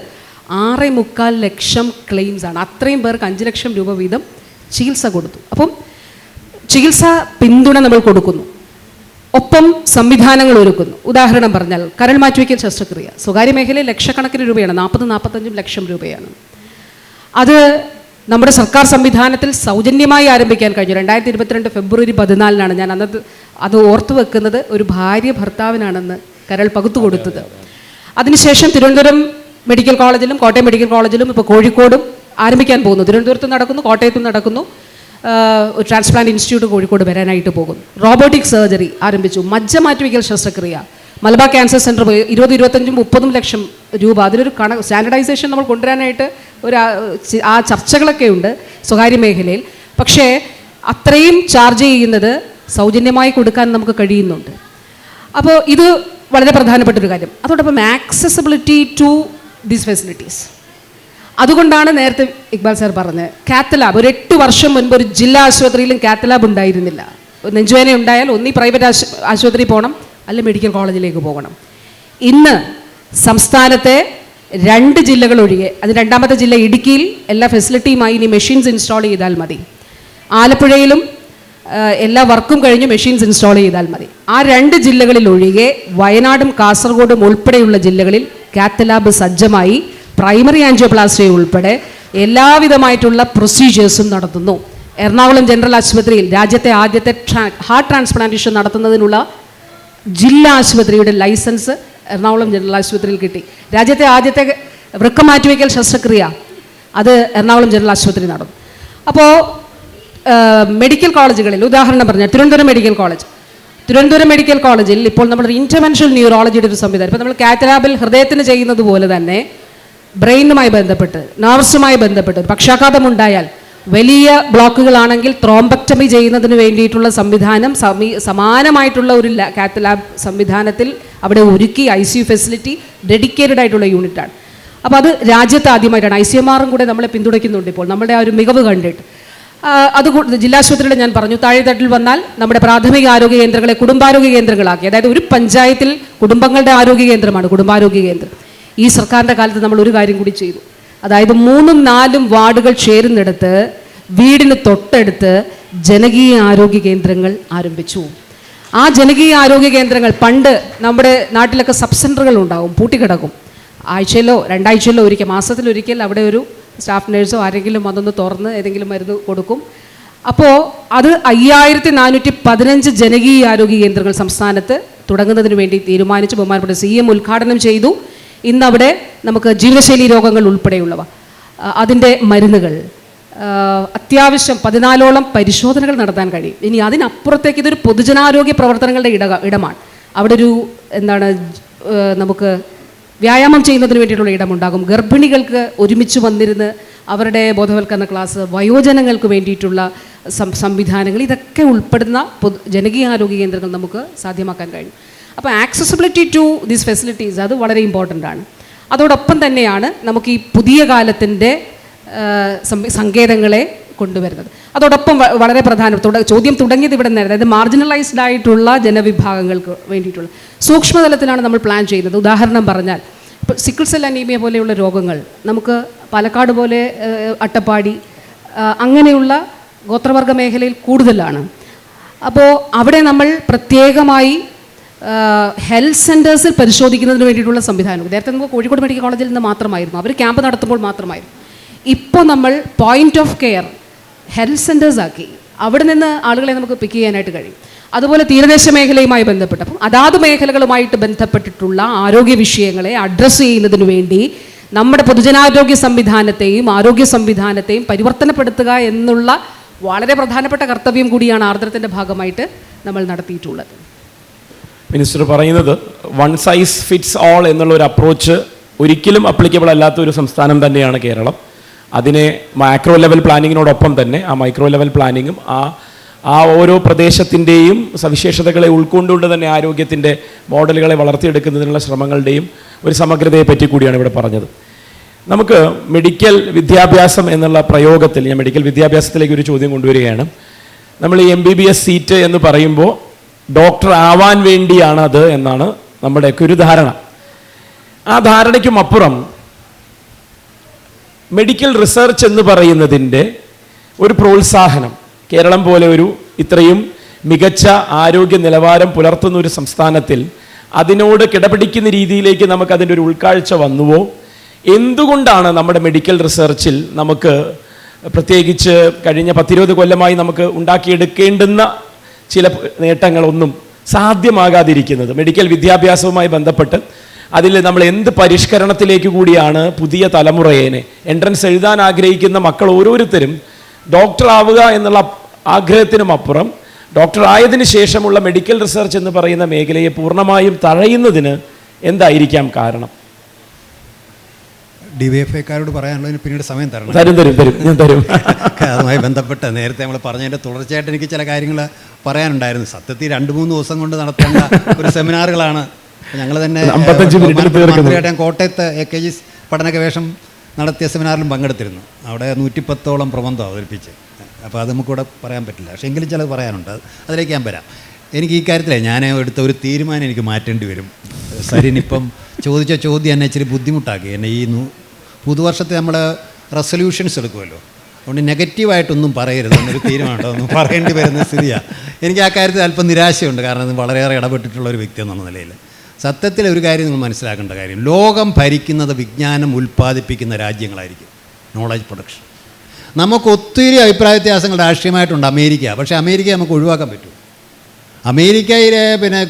6.25 ലക്ഷം ക്ലെയിംസാണ്. അത്രയും പേർക്ക് 5 ലക്ഷം രൂപ വീതം ചികിത്സ കൊടുത്തു. അപ്പം ചികിത്സാ പിന്തുണ നമ്മൾ കൊടുക്കുന്നു, ഒപ്പം സംവിധാനങ്ങൾ ഒരുക്കുന്നു. ഉദാഹരണം പറഞ്ഞാൽ കരൾ മാറ്റിവയ്ക്കൽ ശസ്ത്രക്രിയ സ്വകാര്യ മേഖലയിൽ ലക്ഷക്കണക്കിന് രൂപയാണ്, 40-45 ലക്ഷം രൂപയാണ്. അത് നമ്മുടെ സർക്കാർ സംവിധാനത്തിൽ സൗജന്യമായി ആരംഭിക്കാൻ കഴിഞ്ഞു. 2022 ഫെബ്രുവരി 14 ഞാൻ അത് ഓർത്തു വെക്കുന്നത്. ഒരു ഭാര്യ ഭർത്താവിനാണെന്ന് കരൾ പകുത്തു കൊടുത്തത്. അതിനുശേഷം തിരുവനന്തപുരം മെഡിക്കൽ കോളേജിലും കോട്ടയം മെഡിക്കൽ കോളേജിലും ഇപ്പോൾ കോഴിക്കോടും ആരംഭിക്കാൻ പോകുന്നു. തിരുവനന്തപുരത്തും നടക്കുന്നു, കോട്ടയത്തും നടക്കുന്നു. ഒരു ട്രാൻസ്പ്ലാന്റ് ഇൻസ്റ്റിറ്റ്യൂട്ട് കോഴിക്കോട് വരാനായിട്ട് പോകുന്നു. റോബോട്ടിക് സർജറി ആരംഭിച്ചു. മജ്ജ മാറ്റിവയ്ക്കൽ ശസ്ത്രക്രിയ മലബാർ ക്യാൻസർ സെൻറ്റർ 20-25-30 ലക്ഷം രൂപ. അതിലൊരു സ്റ്റാൻഡർഡൈസേഷൻ നമ്മൾ കൊണ്ടുവരാനായിട്ട് ആ ചർച്ചകളൊക്കെ ഉണ്ട് സ്വകാര്യ മേഖലയിൽ. പക്ഷേ അത്രയും ചാർജ് ചെയ്യുന്നത് സൗജന്യമായി കൊടുക്കാൻ നമുക്ക് കഴിയുന്നുണ്ട്. അപ്പോൾ ഇത് വളരെ പ്രധാനപ്പെട്ട ഒരു കാര്യം. അതോടൊപ്പം ആക്സസിബിലിറ്റി ടു ദീസ് ഫെസിലിറ്റീസ്. അതുകൊണ്ടാണ് നേരത്തെ ഇക്ബാൽ സാർ പറഞ്ഞത് കാത്ത് ലാബ്. ഒരു 8 വർഷം മുൻപ് ഒരു ജില്ലാ ആശുപത്രിയിലും കാത്ത് ലാബ് ഉണ്ടായിരുന്നില്ല. നെഞ്ചുവേദന ഉണ്ടായാൽ ഒന്നീ പ്രൈവറ്റ് ആശുപത്രി പോകണം, അല്ലെ മെഡിക്കൽ കോളേജിലേക്ക് പോകണം. ഇന്ന് സംസ്ഥാനത്തെ 2 ജില്ലകൾ ഒഴികെ, അത് 2ാമത്തെ ജില്ല ഇടുക്കിയിൽ എല്ലാ ഫെസിലിറ്റിയുമായി ഇനി മെഷീൻസ് ഇൻസ്റ്റാൾ ചെയ്താൽ മതി. ആലപ്പുഴയിലും എല്ലാ വർക്കും കഴിഞ്ഞ് മെഷീൻസ് ഇൻസ്റ്റാൾ ചെയ്താൽ മതി. ആ 2 ജില്ലകളിൽ ഒഴികെ വയനാടും കാസർഗോഡും ഉൾപ്പെടെയുള്ള ജില്ലകളിൽ കാത്ത് ലാബ് സജ്ജമായി പ്രൈമറി ആൻജിയോപ്ലാസ്റ്റി ഉൾപ്പെടെ എല്ലാവിധമായിട്ടുള്ള പ്രൊസീജിയേഴ്സും നടത്തുന്നു. എറണാകുളം ജനറൽ ആശുപത്രിയിൽ രാജ്യത്തെ ആദ്യത്തെ ഹാർട്ട് ട്രാൻസ്പ്ലാന്റേഷൻ നടത്തുന്നതിനുള്ള ജില്ലാ ആശുപത്രിയുടെ ലൈസൻസ് എറണാകുളം ജനറൽ ആശുപത്രിയിൽ കിട്ടി. രാജ്യത്തെ ആദ്യത്തെ വൃക്ക മാറ്റിവയ്ക്കൽ ശസ്ത്രക്രിയ അത് എറണാകുളം ജനറൽ ആശുപത്രി നടന്നു. അപ്പോൾ മെഡിക്കൽ കോളേജുകളിൽ ഉദാഹരണം പറഞ്ഞാൽ തിരുവനന്തപുരം മെഡിക്കൽ കോളേജിൽ ഇപ്പോൾ നമ്മൾ ഇൻ്റർവെൻഷണൽ ന്യൂറോളജിയുടെ ഒരു സംവിധാനം, ഇപ്പോൾ നമ്മൾ കാത്ത് ലാബിൽ ഹൃദയത്തിന് ചെയ്യുന്നത് പോലെ തന്നെ ബ്രെയിനുമായി ബന്ധപ്പെട്ട് നർവ്സുമായി ബന്ധപ്പെട്ട് ഒരു പക്ഷാഘാതം ഉണ്ടായാൽ വലിയ ബ്ലോക്കുകളാണെങ്കിൽ ത്രോംബക്ടമി ചെയ്യുന്നതിന് വേണ്ടിയിട്ടുള്ള സംവിധാനം സമാനമായിട്ടുള്ള ഒരു കാത്ത് ലാബ് സംവിധാനത്തിൽ അവിടെ ഒരുക്കി ICU ഫെസിലിറ്റി ഡെഡിക്കേറ്റഡ് ആയിട്ടുള്ള യൂണിറ്റാണ്. അപ്പോൾ അത് രാജ്യത്ത് ആദ്യമായിട്ടാണ്. ICMR-ഉം കൂടെ നമ്മളെ പിന്തുണയ്ക്കുന്നുണ്ട് ഇപ്പോൾ നമ്മുടെ ആ ഒരു മികവ് കണ്ടിട്ട്. അത് ജില്ലാശുപത്രിയുടെ ഞാൻ പറഞ്ഞു, താഴെത്തട്ടിൽ വന്നാൽ നമ്മുടെ പ്രാഥമിക ആരോഗ്യ കേന്ദ്രങ്ങളെ കുടുംബാരോഗ്യ കേന്ദ്രങ്ങളാക്കി. അതായത് ഒരു പഞ്ചായത്തിൽ കുടുംബങ്ങളുടെ ആരോഗ്യ കേന്ദ്രമാണ് കുടുംബാരോഗ്യ കേന്ദ്രം. ഈ സർക്കാരിൻ്റെ കാലത്ത് നമ്മൾ ഒരു കാര്യം കൂടി ചെയ്തു. അതായത് 3-4 വാർഡുകൾ ചേരുന്നിടത്ത് വീടിന് തൊട്ടടുത്ത് ജനകീയ ആരോഗ്യ കേന്ദ്രങ്ങൾ ആരംഭിച്ചു. ആ ജനകീയ ആരോഗ്യ കേന്ദ്രങ്ങൾ പണ്ട് നമ്മുടെ നാട്ടിലൊക്കെ സബ് സെൻ്ററുകൾ ഉണ്ടാവും, പൂട്ടിക്കിടക്കും. ആഴ്ചയിലോ 2 ആഴ്ചയിലോ ഒരിക്കൽ, മാസത്തിലൊരിക്കൽ അവിടെ ഒരു സ്റ്റാഫ് നേഴ്സോ ആരെങ്കിലും അതൊന്ന് തുറന്ന് ഏതെങ്കിലും മരുന്ന് കൊടുക്കും. അപ്പോൾ അത് 5415 ജനകീയ ആരോഗ്യ കേന്ദ്രങ്ങൾ സംസ്ഥാനത്ത് തുടങ്ങുന്നതിന് വേണ്ടി തീരുമാനിച്ച് ബഹുമാനപ്പെട്ട CM ഉദ്ഘാടനം ചെയ്തു. ഇന്നവിടെ നമുക്ക് ജീവിതശൈലി രോഗങ്ങൾ ഉൾപ്പെടെയുള്ളവ, അതിൻ്റെ മരുന്നുകൾ, അത്യാവശ്യം 14ഓളം പരിശോധനകൾ നടത്താൻ കഴിയും. ഇനി അതിനപ്പുറത്തേക്ക് ഇതൊരു പൊതുജനാരോഗ്യ പ്രവർത്തനങ്ങളുടെ ഇടമാണ്. അവിടെ ഒരു നമുക്ക് വ്യായാമം ചെയ്യുന്നതിന് വേണ്ടിയിട്ടുള്ള ഇടമുണ്ടാകും. ഗർഭിണികൾക്ക് ഒരുമിച്ച് വന്നിരുന്ന് അവരുടെ ബോധവൽക്കരണ ക്ലാസ്, വയോജനങ്ങൾക്ക് വേണ്ടിയിട്ടുള്ള സംവിധാനങ്ങൾ, ഇതൊക്കെ ഉൾപ്പെടുന്ന ജനകീയ ആരോഗ്യ കേന്ദ്രങ്ങൾ നമുക്ക് സാധ്യമാക്കാൻ കഴിയും. അപ്പോൾ ആക്സസിബിലിറ്റി ടു ദീസ് ഫെസിലിറ്റീസ് അത് വളരെ ഇമ്പോർട്ടൻ്റ് ആണ്. അതോടൊപ്പം തന്നെയാണ് നമുക്ക് ഈ പുതിയ കാലത്തിൻ്റെ സങ്കേതങ്ങളെ കൊണ്ടുവരുന്നത്. അതോടൊപ്പം വളരെ ചോദ്യം തുടങ്ങിയത് ഇവിടെ നിന്ന്, അതായത് മാർജിനലൈസ്ഡ് ആയിട്ടുള്ള ജനവിഭാഗങ്ങൾക്ക് വേണ്ടിയിട്ടുള്ള സൂക്ഷ്മതലത്തിലാണ് നമ്മൾ പ്ലാൻ ചെയ്യുന്നത്. ഉദാഹരണം പറഞ്ഞാൽ ഇപ്പോൾ സിക്കിൾ സെൽ അനീമിയ പോലെയുള്ള രോഗങ്ങൾ നമുക്ക് പാലക്കാട് പോലെ അട്ടപ്പാടി അങ്ങനെയുള്ള ഗോത്രവർഗ മേഖലയിൽ കൂടുതലാണ്. അപ്പോൾ അവിടെ നമ്മൾ പ്രത്യേകമായി ഹെൽത്ത് സെൻറ്റേഴ്സിൽ പരിശോധിക്കുന്നതിന് വേണ്ടിയിട്ടുള്ള സംവിധാനം നേരത്തെ നമുക്ക് കോഴിക്കോട് മെഡിക്കൽ കോളേജിൽ നിന്ന് മാത്രമായിരുന്നു, അവർ ക്യാമ്പ് നടത്തുമ്പോൾ മാത്രമായിരുന്നു. ഇപ്പോൾ നമ്മൾ point of care health centres ആക്കി അവിടെ നിന്ന് ആളുകളെ നമുക്ക് പിക്ക് ചെയ്യാനായിട്ട് കഴിയും. അതുപോലെ തീരദേശ മേഖലയുമായി ബന്ധപ്പെട്ട് അപ്പം അതാത് മേഖലകളുമായിട്ട് ബന്ധപ്പെട്ടിട്ടുള്ള ആരോഗ്യ വിഷയങ്ങളെ അഡ്രസ്സ് ചെയ്യുന്നതിന് വേണ്ടി നമ്മുടെ പൊതുജനാരോഗ്യ സംവിധാനത്തെയും ആരോഗ്യ സംവിധാനത്തെയും പരിവർത്തനപ്പെടുത്തുക എന്നുള്ള വളരെ പ്രധാനപ്പെട്ട കർത്തവ്യം കൂടിയാണ് ആർദ്രത്തിൻ്റെ ഭാഗമായിട്ട് നമ്മൾ നടത്തിയിട്ടുള്ളത്. മിനിസ്റ്റർ പറയുന്നത് വൺ സൈസ് ഫിറ്റ്സ് ഓൾ എന്നുള്ളൊരു അപ്രോച്ച് ഒരിക്കലും അപ്ലിക്കബിൾ അല്ലാത്ത ഒരു സംസ്ഥാനം തന്നെയാണ് കേരളം. അതിനെ മാക്രോ ലെവൽ പ്ലാനിങ്ങിനോടൊപ്പം തന്നെ ആ മൈക്രോ ലെവൽ പ്ലാനിങ്ങും ആ ഓരോ പ്രദേശത്തിൻ്റെയും സവിശേഷതകളെ ഉൾക്കൊണ്ടുകൊണ്ട് തന്നെ ആരോഗ്യത്തിൻ്റെ മോഡലുകളെ വളർത്തിയെടുക്കുന്നതിനുള്ള ശ്രമങ്ങളുടെയും ഒരു സമഗ്രതയെ പറ്റി കൂടിയാണ് ഇവിടെ പറഞ്ഞത്. നമുക്ക് മെഡിക്കൽ വിദ്യാഭ്യാസം എന്നുള്ള പ്രയോഗത്തിൽ ഞാൻ മെഡിക്കൽ വിദ്യാഭ്യാസത്തിലേക്ക് ഒരു ചോദ്യം കൊണ്ടുവരികയാണ്. നമ്മൾ ഈ MBBS സീറ്റ് എന്ന് പറയുമ്പോൾ ഡോക്ടർ ആവാൻ വേണ്ടിയാണ് അത് എന്നാണ് നമ്മുടെയൊക്കെ ഒരു ധാരണ. ആ ധാരണയ്ക്കും അപ്പുറം മെഡിക്കൽ റിസർച്ച് എന്ന് പറയുന്നതിൻ്റെ ഒരു പ്രോത്സാഹനം, കേരളം പോലെ ഒരു ഇത്രയും മികച്ച ആരോഗ്യ നിലവാരം പുലർത്തുന്ന ഒരു സംസ്ഥാനത്തിൽ അതിനോട് കിടപിടിക്കുന്ന രീതിയിലേക്ക് നമുക്കതിൻ്റെ ഒരു ഉൾക്കാഴ്ച വന്നുവോ? എന്തുകൊണ്ടാണ് നമ്മുടെ മെഡിക്കൽ റിസർച്ചിൽ നമുക്ക് പ്രത്യേകിച്ച് കഴിഞ്ഞ 10-20 കൊല്ലമായി നമുക്ക് ഉണ്ടാക്കിയെടുക്കേണ്ടുന്ന ചില നേട്ടങ്ങളൊന്നും സാധ്യമാകാതിരിക്കുന്നത്? മെഡിക്കൽ വിദ്യാഭ്യാസവുമായി ബന്ധപ്പെട്ട് അതിൽ നമ്മൾ എന്ത് പരിഷ്കരണത്തിലേക്ക് കൂടിയാണ് പുതിയ തലമുറയെ എൻട്രൻസ് എഴുതാൻ ആഗ്രഹിക്കുന്ന മക്കൾ ഓരോരുത്തരും ഡോക്ടർ ആവുക എന്നുള്ള ആഗ്രഹത്തിനും അപ്പുറം ഡോക്ടർ ആയതിനു ശേഷമുള്ള മെഡിക്കൽ റിസർച്ച് എന്ന് പറയുന്ന മേഖലയെ പൂർണ്ണമായും തഴയുന്നതിന് എന്തായിരിക്കാം കാരണം? DYFIക്കാരോട് പറയാനുള്ളതിന് പിന്നീട് സമയം തരണം. ഞാൻ തരും. അതുമായി ബന്ധപ്പെട്ട് നേരത്തെ നമ്മൾ പറഞ്ഞതിൻ്റെ തുടർച്ചയായിട്ട് എനിക്ക് ചില കാര്യങ്ങൾ പറയാനുണ്ടായിരുന്നു. സത്യത്തിൽ 2-3 ദിവസം കൊണ്ട് നടത്തേണ്ട ഒരു സെമിനാറുകളാണ് ഞങ്ങൾ തന്നെ 55 മിനിറ്റിൽ തീർക്കുന്നു. മന്ത്രിയായിട്ട് ഞാൻ കോട്ടയത്ത് AKG പഠന ഗവേഷണം നടത്തിയ സെമിനാറിലും പങ്കെടുത്തിരുന്നു. അവിടെ 110ഓളം പ്രബന്ധം അവതരിപ്പിച്ച്. അപ്പോൾ അത് നമുക്കിവിടെ പറയാൻ പറ്റില്ല, പക്ഷേ എങ്കിലും ചിലത് പറയാനുണ്ട്. അതിലേക്ക് ഞാൻ വരാം. എനിക്ക് ഈ കാര്യത്തിലേ ഞാൻ എടുത്ത ഒരു തീരുമാനം എനിക്ക് മാറ്റേണ്ടി വരും. സരിനിപ്പം ചോദിച്ച ചോദ്യം എന്നെ ഇച്ചിരി ബുദ്ധിമുട്ടാക്കി. എന്നെ ഈ പുതുവർഷത്തെ നമ്മൾ റെസൊല്യൂഷൻസ് എടുക്കുമല്ലോ, അതുകൊണ്ട് നെഗറ്റീവായിട്ടൊന്നും പറയരുത് എന്നൊരു തീരുമാനം ഒന്നും പറയേണ്ടി വരുന്ന സ്ഥിതിയാണ്. എനിക്ക് ആ കാര്യത്തിൽ അല്പം നിരാശയുണ്ട്, കാരണം അത് വളരെയേറെ ഇടപെട്ടിട്ടുള്ള ഒരു വ്യക്തി എന്നുള്ള നിലയിൽ. സത്യത്തിൽ ഒരു കാര്യം നിങ്ങൾ മനസ്സിലാക്കേണ്ട കാര്യം, ലോകം ഭരിക്കുന്നത് വിജ്ഞാനം ഉൽപ്പാദിപ്പിക്കുന്ന രാജ്യങ്ങളായിരിക്കും, നോളജ് പ്രൊഡക്ഷൻ. നമുക്ക് ഒത്തിരി അഭിപ്രായ വ്യത്യാസങ്ങൾ രാഷ്ട്രീയമായിട്ടുണ്ട് അമേരിക്ക, പക്ഷേ അമേരിക്ക നമുക്ക് ഒഴിവാക്കാൻ പറ്റും. അമേരിക്കയിലെ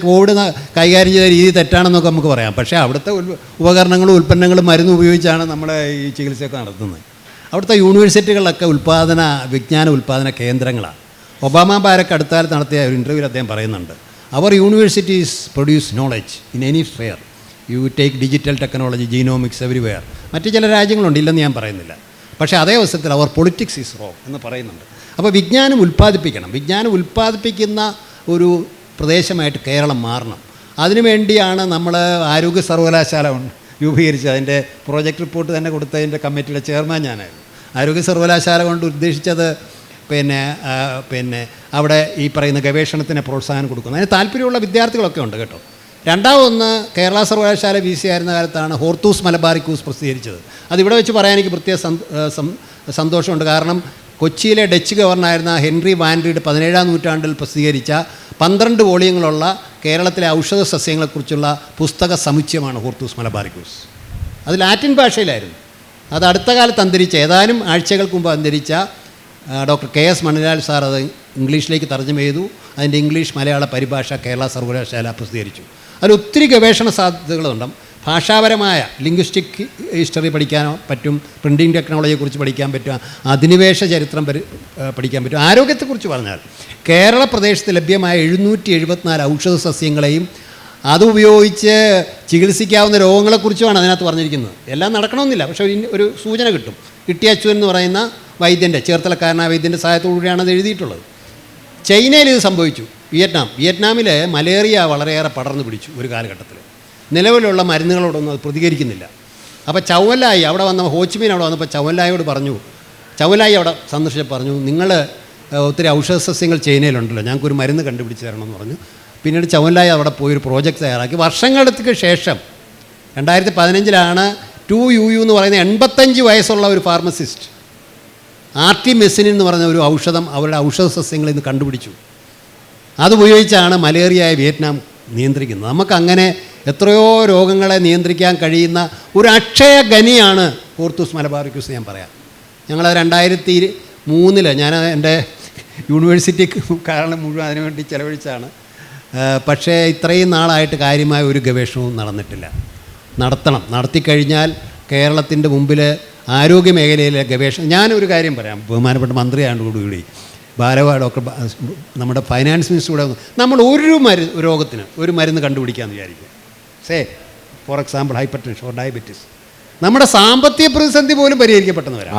കോവിഡ് കൈകാര്യം ചെയ്ത രീതി തെറ്റാണെന്നൊക്കെ നമുക്ക് പറയാം, പക്ഷേ അവിടുത്തെ ഉപകരണങ്ങളും ഉൽപ്പന്നങ്ങളും മരുന്നും ഉപയോഗിച്ചാണ് നമ്മുടെ ഈ ചികിത്സയൊക്കെ നടത്തുന്നത്. അവിടുത്തെ യൂണിവേഴ്സിറ്റികളിലൊക്കെ വിജ്ഞാന ഉൽപ്പാദന കേന്ദ്രങ്ങളാണ്. ഒബാമ ബാരക്ക് അടുത്താലത്ത് നടത്തിയ ഒരു ഇൻ്റർവ്യൂവിൽ അദ്ദേഹം പറയുന്നുണ്ട്, അവർ universities produce knowledge in any sphere. You take digital technology, genomics everywhere. മറ്റു ചില രാജ്യങ്ങളുണ്ട്, ഇല്ലെന്ന് ഞാൻ പറയുന്നില്ല. പക്ഷേ അതേ അവസരത്തിൽ അവർ പൊളിറ്റിക്സ് ഈസ് റോങ് എന്ന് പറയുന്നുണ്ട്. അപ്പോൾ വിജ്ഞാനം ഉൽപ്പാദിപ്പിക്കണം. വിജ്ഞാനം ഉൽപ്പാദിപ്പിക്കുന്ന ഒരു പ്രദേശമായിട്ട് കേരളം മാറണം. അതിനുവേണ്ടിയാണ് നമ്മൾ ആരോഗ്യ സർവകലാശാല രൂപീകരിച്ചത്. അതിൻ്റെ പ്രോജക്റ്റ് റിപ്പോർട്ട് തന്നെ കൊടുത്തതിൻ്റെ കമ്മിറ്റിയുടെ ചെയർമാൻ ഞാനായിരുന്നു. ആരോഗ്യ സർവകലാശാല കൊണ്ട് ഉദ്ദേശിച്ചത് പിന്നെ അവിടെ ഈ പറയുന്ന ഗവേഷണത്തിന് പ്രോത്സാഹനം കൊടുക്കുന്നു. അതിന് താല്പര്യമുള്ള വിദ്യാർത്ഥികളൊക്കെ ഉണ്ട് കേട്ടോ. രണ്ടാമതൊന്ന്, കേരള സർവകലാശാല VC ആയിരുന്ന കാലത്താണ് ഹോർത്തൂസ് മലബാറിക്കൂസ് പ്രസിദ്ധീകരിച്ചത്. അതിവിടെ വെച്ച് പറയാൻ എനിക്ക് പ്രത്യേക സന്തോഷമുണ്ട്. കാരണം കൊച്ചിയിലെ ഡച്ച് ഗവർണറായിരുന്ന ഹെൻറി വാൻഡ്രീഡ് 17-ാം നൂറ്റാണ്ടിൽ പ്രസിദ്ധീകരിച്ച 12 വോളിയങ്ങളുള്ള കേരളത്തിലെ ഔഷധ സസ്യങ്ങളെക്കുറിച്ചുള്ള പുസ്തക സമുച്ചയമാണ് ഹോർത്തൂസ് മലബാറിക്കൂസ്. അത് ലാറ്റിൻ ഭാഷയിലായിരുന്നു. അത് അടുത്ത കാലത്ത് അന്തരിച്ച, ഏതാനും ആഴ്ചകൾക്ക് മുമ്പ് അന്തരിച്ച ഡോക്ടർ KS മണിലാൽ സാർ അത് ഇംഗ്ലീഷിലേക്ക് തർജ്ജമ ചെയ്തു. അതിൻ്റെ ഇംഗ്ലീഷ് മലയാള പരിഭാഷ കേരള സർവകലാശാല പ്രസിദ്ധീകരിച്ചു. അതിൽ ഒത്തിരി ഗവേഷണ സാധ്യതകളുണ്ട്. ഭാഷാപരമായ ലിംഗ്വിസ്റ്റിക് ഹിസ്റ്ററി പഠിക്കാൻ പറ്റും, പ്രിൻറ്റിംഗ് ടെക്നോളജിയെക്കുറിച്ച് പഠിക്കാൻ പറ്റും, അധിനിവേശ ചരിത്രം പഠിക്കാൻ പറ്റും. ആരോഗ്യത്തെക്കുറിച്ച് പറഞ്ഞാൽ കേരള പ്രദേശത്ത് ലഭ്യമായ 774 ഔഷധ സസ്യങ്ങളെയും അതുപയോഗിച്ച് ചികിത്സിക്കാവുന്ന രോഗങ്ങളെക്കുറിച്ചുമാണ് അതിനകത്ത് പറഞ്ഞിരിക്കുന്നത്. എല്ലാം നടക്കണമെന്നില്ല, പക്ഷേ ഒരു സൂചന കിട്ടും. കിട്ടിയച്ചു എന്ന് പറയുന്ന വൈദ്യൻ്റെ, ചേർത്തലക്കാരനായ വൈദ്യൻ്റെ സഹായത്തോടുകൂടിയാണ് അത് എഴുതിയിട്ടുള്ളത്. ചൈനയിൽ ഇത് സംഭവിച്ചു. വിയറ്റ്നാമിൽ മലേറിയ വളരെയേറെ പടർന്നു പിടിച്ചു ഒരു കാലഘട്ടത്തിൽ. നിലവിലുള്ള മരുന്നുകളോടൊന്നും അത് പ്രതികരിക്കുന്നില്ല. അപ്പോൾ ചൗവൻലായി അവിടെ വന്ന ഹോച്ചിമീൻ അവിടെ വന്നപ്പോൾ ചൗവൻലായോട് പറഞ്ഞു, ചൗവൻലായി അവിടെ സന്ദർശിച്ചപ്പോൾ പറഞ്ഞു, നിങ്ങൾ ഒത്തിരി ഔഷധ സസ്യങ്ങൾ ചൈനയിലുണ്ടല്ലോ, ഞങ്ങൾക്കൊരു മരുന്ന് കണ്ടുപിടിച്ച് തരണമെന്ന് പറഞ്ഞു. പിന്നീട് ചൗവൻലായി അവിടെ പോയി ഒരു പ്രോജക്റ്റ് തയ്യാറാക്കി. വർഷങ്ങൾക്ക് ശേഷം 2015 2UU എന്ന് പറയുന്ന 85 വയസ്സുള്ള ഒരു ഫാർമസിസ്റ്റ് ആർട്ടിമെസിനിൻ എന്ന് പറഞ്ഞ ഒരു ഔഷധം അവരുടെ ഔഷധ സസ്യങ്ങളിൽ നിന്ന് കണ്ടുപിടിച്ചു. അതുപയോഗിച്ചാണ് മലേറിയയെ വിയറ്റ്നാം നിയന്ത്രിക്കുന്നത്. നമുക്കങ്ങനെ എത്രയോ രോഗങ്ങളെ നിയന്ത്രിക്കാൻ കഴിയുന്ന ഒരു അക്ഷയ ഖനിയാണ് ഹോർത്തൂസ് മലബാറിക്കൂസ്. ഞാൻ പറയാം, ഞങ്ങളത് 2003 ഞാൻ എൻ്റെ യൂണിവേഴ്സിറ്റി കാരണം മുഴുവൻ അതിനുവേണ്ടി ചിലവഴിച്ചാണ്. പക്ഷേ ഇത്രയും നാളായിട്ട് കാര്യമായ ഒരു ഗവേഷണവും നടന്നിട്ടില്ല. നടത്തിക്കഴിഞ്ഞാൽ കേരളത്തിൻ്റെ മുമ്പിൽ ആരോഗ്യ മേഖലയിലെ ഗവേഷണം. ഞാനൊരു കാര്യം പറയാം, ബഹുമാനപ്പെട്ട മന്ത്രിയാണ്ടോടുകൂടി ഡോക്ടർ നമ്മുടെ ഫൈനാൻസ് മിനിസ്റ്റർ കൂടെ നമ്മൾ ഒരു രോഗത്തിന് ഒരു മരുന്ന് കണ്ടുപിടിക്കാമെന്ന് വിചാരിക്കുക. For example hyper tension or diabetes. നമ്മുടെ സാമ്പത്തിക പ്രതിസന്ധി പോലും പരിഹരിക്കപ്പെട്ടെന്ന് വരാം.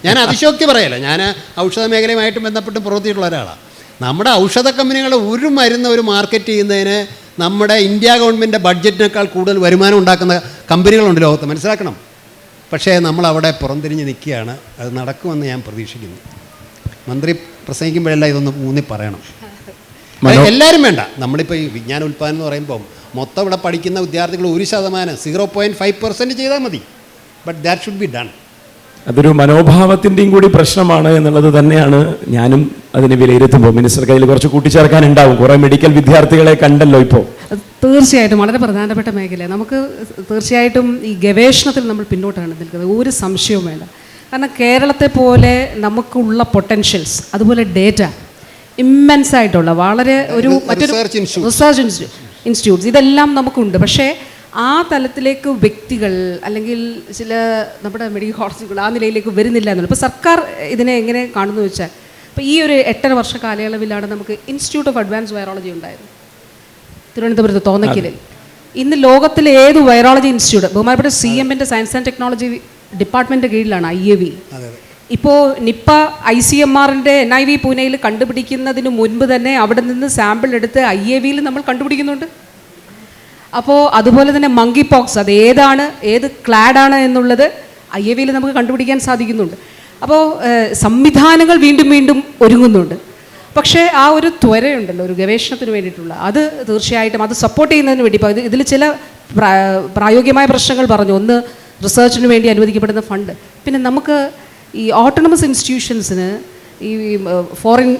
ഞാൻ അതിശോക്തി പറയല്ല, ഞാൻ ഔഷധ മേഖലയുമായിട്ട് ബന്ധപ്പെട്ട് പ്രവർത്തിയിട്ടുള്ള ഒരാളാണ്. നമ്മുടെ ഔഷധ കമ്പനികളെ ഒരു മരുന്ന് ഒരു മാർക്കറ്റ് ചെയ്യുന്നതിന് നമ്മുടെ ഇന്ത്യ ഗവൺമെൻറ്റിൻ്റെ ബഡ്ജറ്റിനേക്കാൾ കൂടുതൽ വരുമാനം ഉണ്ടാക്കുന്ന കമ്പനികളുണ്ട് ലോകത്ത്, മനസ്സിലാക്കണം. പക്ഷേ നമ്മളവിടെ പുറംതിരിഞ്ഞ് നിൽക്കുകയാണ്. അത് നടക്കുമെന്ന് ഞാൻ പ്രതീക്ഷിക്കുന്നു. മന്ത്രി പ്രസംഗിക്കുമ്പോഴെല്ലാം ഇതൊന്ന് ഊന്നി പറയണം. എല്ലാവരും വേണ്ട. നമ്മളിപ്പോൾ ഈ വിജ്ഞാന ഉൽപ്പാദനം എന്ന് പറയുമ്പോൾ മൊത്തം ഇവിടെ പഠിക്കുന്ന വിദ്യാർത്ഥികൾ 1% 0.5% ചെയ്താൽ മതി. But that should be done. അതൊരു മനോഭാവത്തിൻ്റെയും കൂടി പ്രശ്നമാണ് എന്നുള്ളത് തന്നെയാണ് ഞാനും അതിനെ വിലയിരുത്തുമ്പോൾ. മിനിസ്റ്റർ കയ്യിൽ കുറച്ച് കൂട്ടിച്ചേർക്കാനുണ്ടാവും. കുറേ മെഡിക്കൽ വിദ്യാർത്ഥികളെ കണ്ടല്ലോ ഇപ്പോൾ. തീർച്ചയായിട്ടും വളരെ പ്രധാനപ്പെട്ട മേഖല. നമുക്ക് തീർച്ചയായിട്ടും ഈ ഗവേഷണത്തിൽ നമ്മൾ പിന്നോട്ടാണ് നിൽക്കുന്നത്, ഒരു സംശയവും വേണ്ട. കാരണം കേരളത്തെ പോലെ നമുക്കുള്ള പൊട്ടൻഷ്യൽസ്, അതുപോലെ ഡേറ്റ ഇമ്മൻസ് ആയിട്ടുള്ള വളരെ ഒരു മറ്റൊരു റിസർച്ച് ഇൻസ്റ്റിറ്റ്യൂട്ട്സ് ഇതെല്ലാം നമുക്കുണ്ട്. പക്ഷേ ആ തലത്തിലേക്ക് വ്യക്തികൾ അല്ലെങ്കിൽ ചില നമ്മുടെ മെഡിക്കൽ കോളേജുകൾ ആ നിലയിലേക്ക് വരുന്നില്ല എന്നുള്ളത്. ഇപ്പോൾ സർക്കാർ ഇതിനെ എങ്ങനെ കാണുന്നു വെച്ചാൽ, ഇപ്പോൾ ഈ ഒരു 8.5 വർഷ കാലയളവിലാണ് നമുക്ക് ഇൻസ്റ്റിറ്റ്യൂട്ട് ഓഫ് അഡ്വാൻസ് വൈറോളജി ഉണ്ടായത് തിരുവനന്തപുരത്ത് തോന്നയ്ക്കലിൽ. ഇന്ന് ലോകത്തിലെ ഏത് വൈറോളജി ഇൻസ്റ്റിറ്റ്യൂട്ട്, ബഹുമാനപ്പെട്ട CMൻ്റെ സയൻസ് ആൻഡ് ടെക്നോളജി ഡിപ്പാർട്ട്മെൻറ്റ് കീഴിലാണ് IAV. ഇപ്പോൾ നിപ്പ ICMRൻ്റെ NIV പൂനെയിൽ കണ്ടുപിടിക്കുന്നതിന് മുൻപ് തന്നെ അവിടെ നിന്ന് സാമ്പിൾ എടുത്ത് IAVയിൽ നമ്മൾ കണ്ടുപിടിക്കുന്നുണ്ട്. അപ്പോൾ അതുപോലെ തന്നെ മങ്കി പോക്സ്, അത് ഏത് ക്ലാഡാണ് എന്നുള്ളത് IAVയിൽ നമുക്ക് കണ്ടുപിടിക്കാൻ സാധിക്കുന്നുണ്ട്. അപ്പോൾ സംവിധാനങ്ങൾ വീണ്ടും വീണ്ടും ഒരുങ്ങുന്നുണ്ട്. പക്ഷേ ആ ഒരു ത്വരയുണ്ടല്ലോ ഒരു ഗവേഷണത്തിന് വേണ്ടിയിട്ടുള്ള, അത് തീർച്ചയായിട്ടും അത് സപ്പോർട്ട് ചെയ്യുന്നതിന് വേണ്ടി ഇപ്പോൾ ഇതിൽ ചില പ്രായോഗികമായ പ്രശ്നങ്ങൾ പറഞ്ഞു. ഒന്ന്, റിസർച്ചിന് വേണ്ടി അനുവദിക്കപ്പെടുന്ന ഫണ്ട്. പിന്നെ നമുക്ക് ഈ ഓട്ടോണമസ് ഇൻസ്റ്റിറ്റ്യൂഷൻസിന് ഈ ഫോറിൻ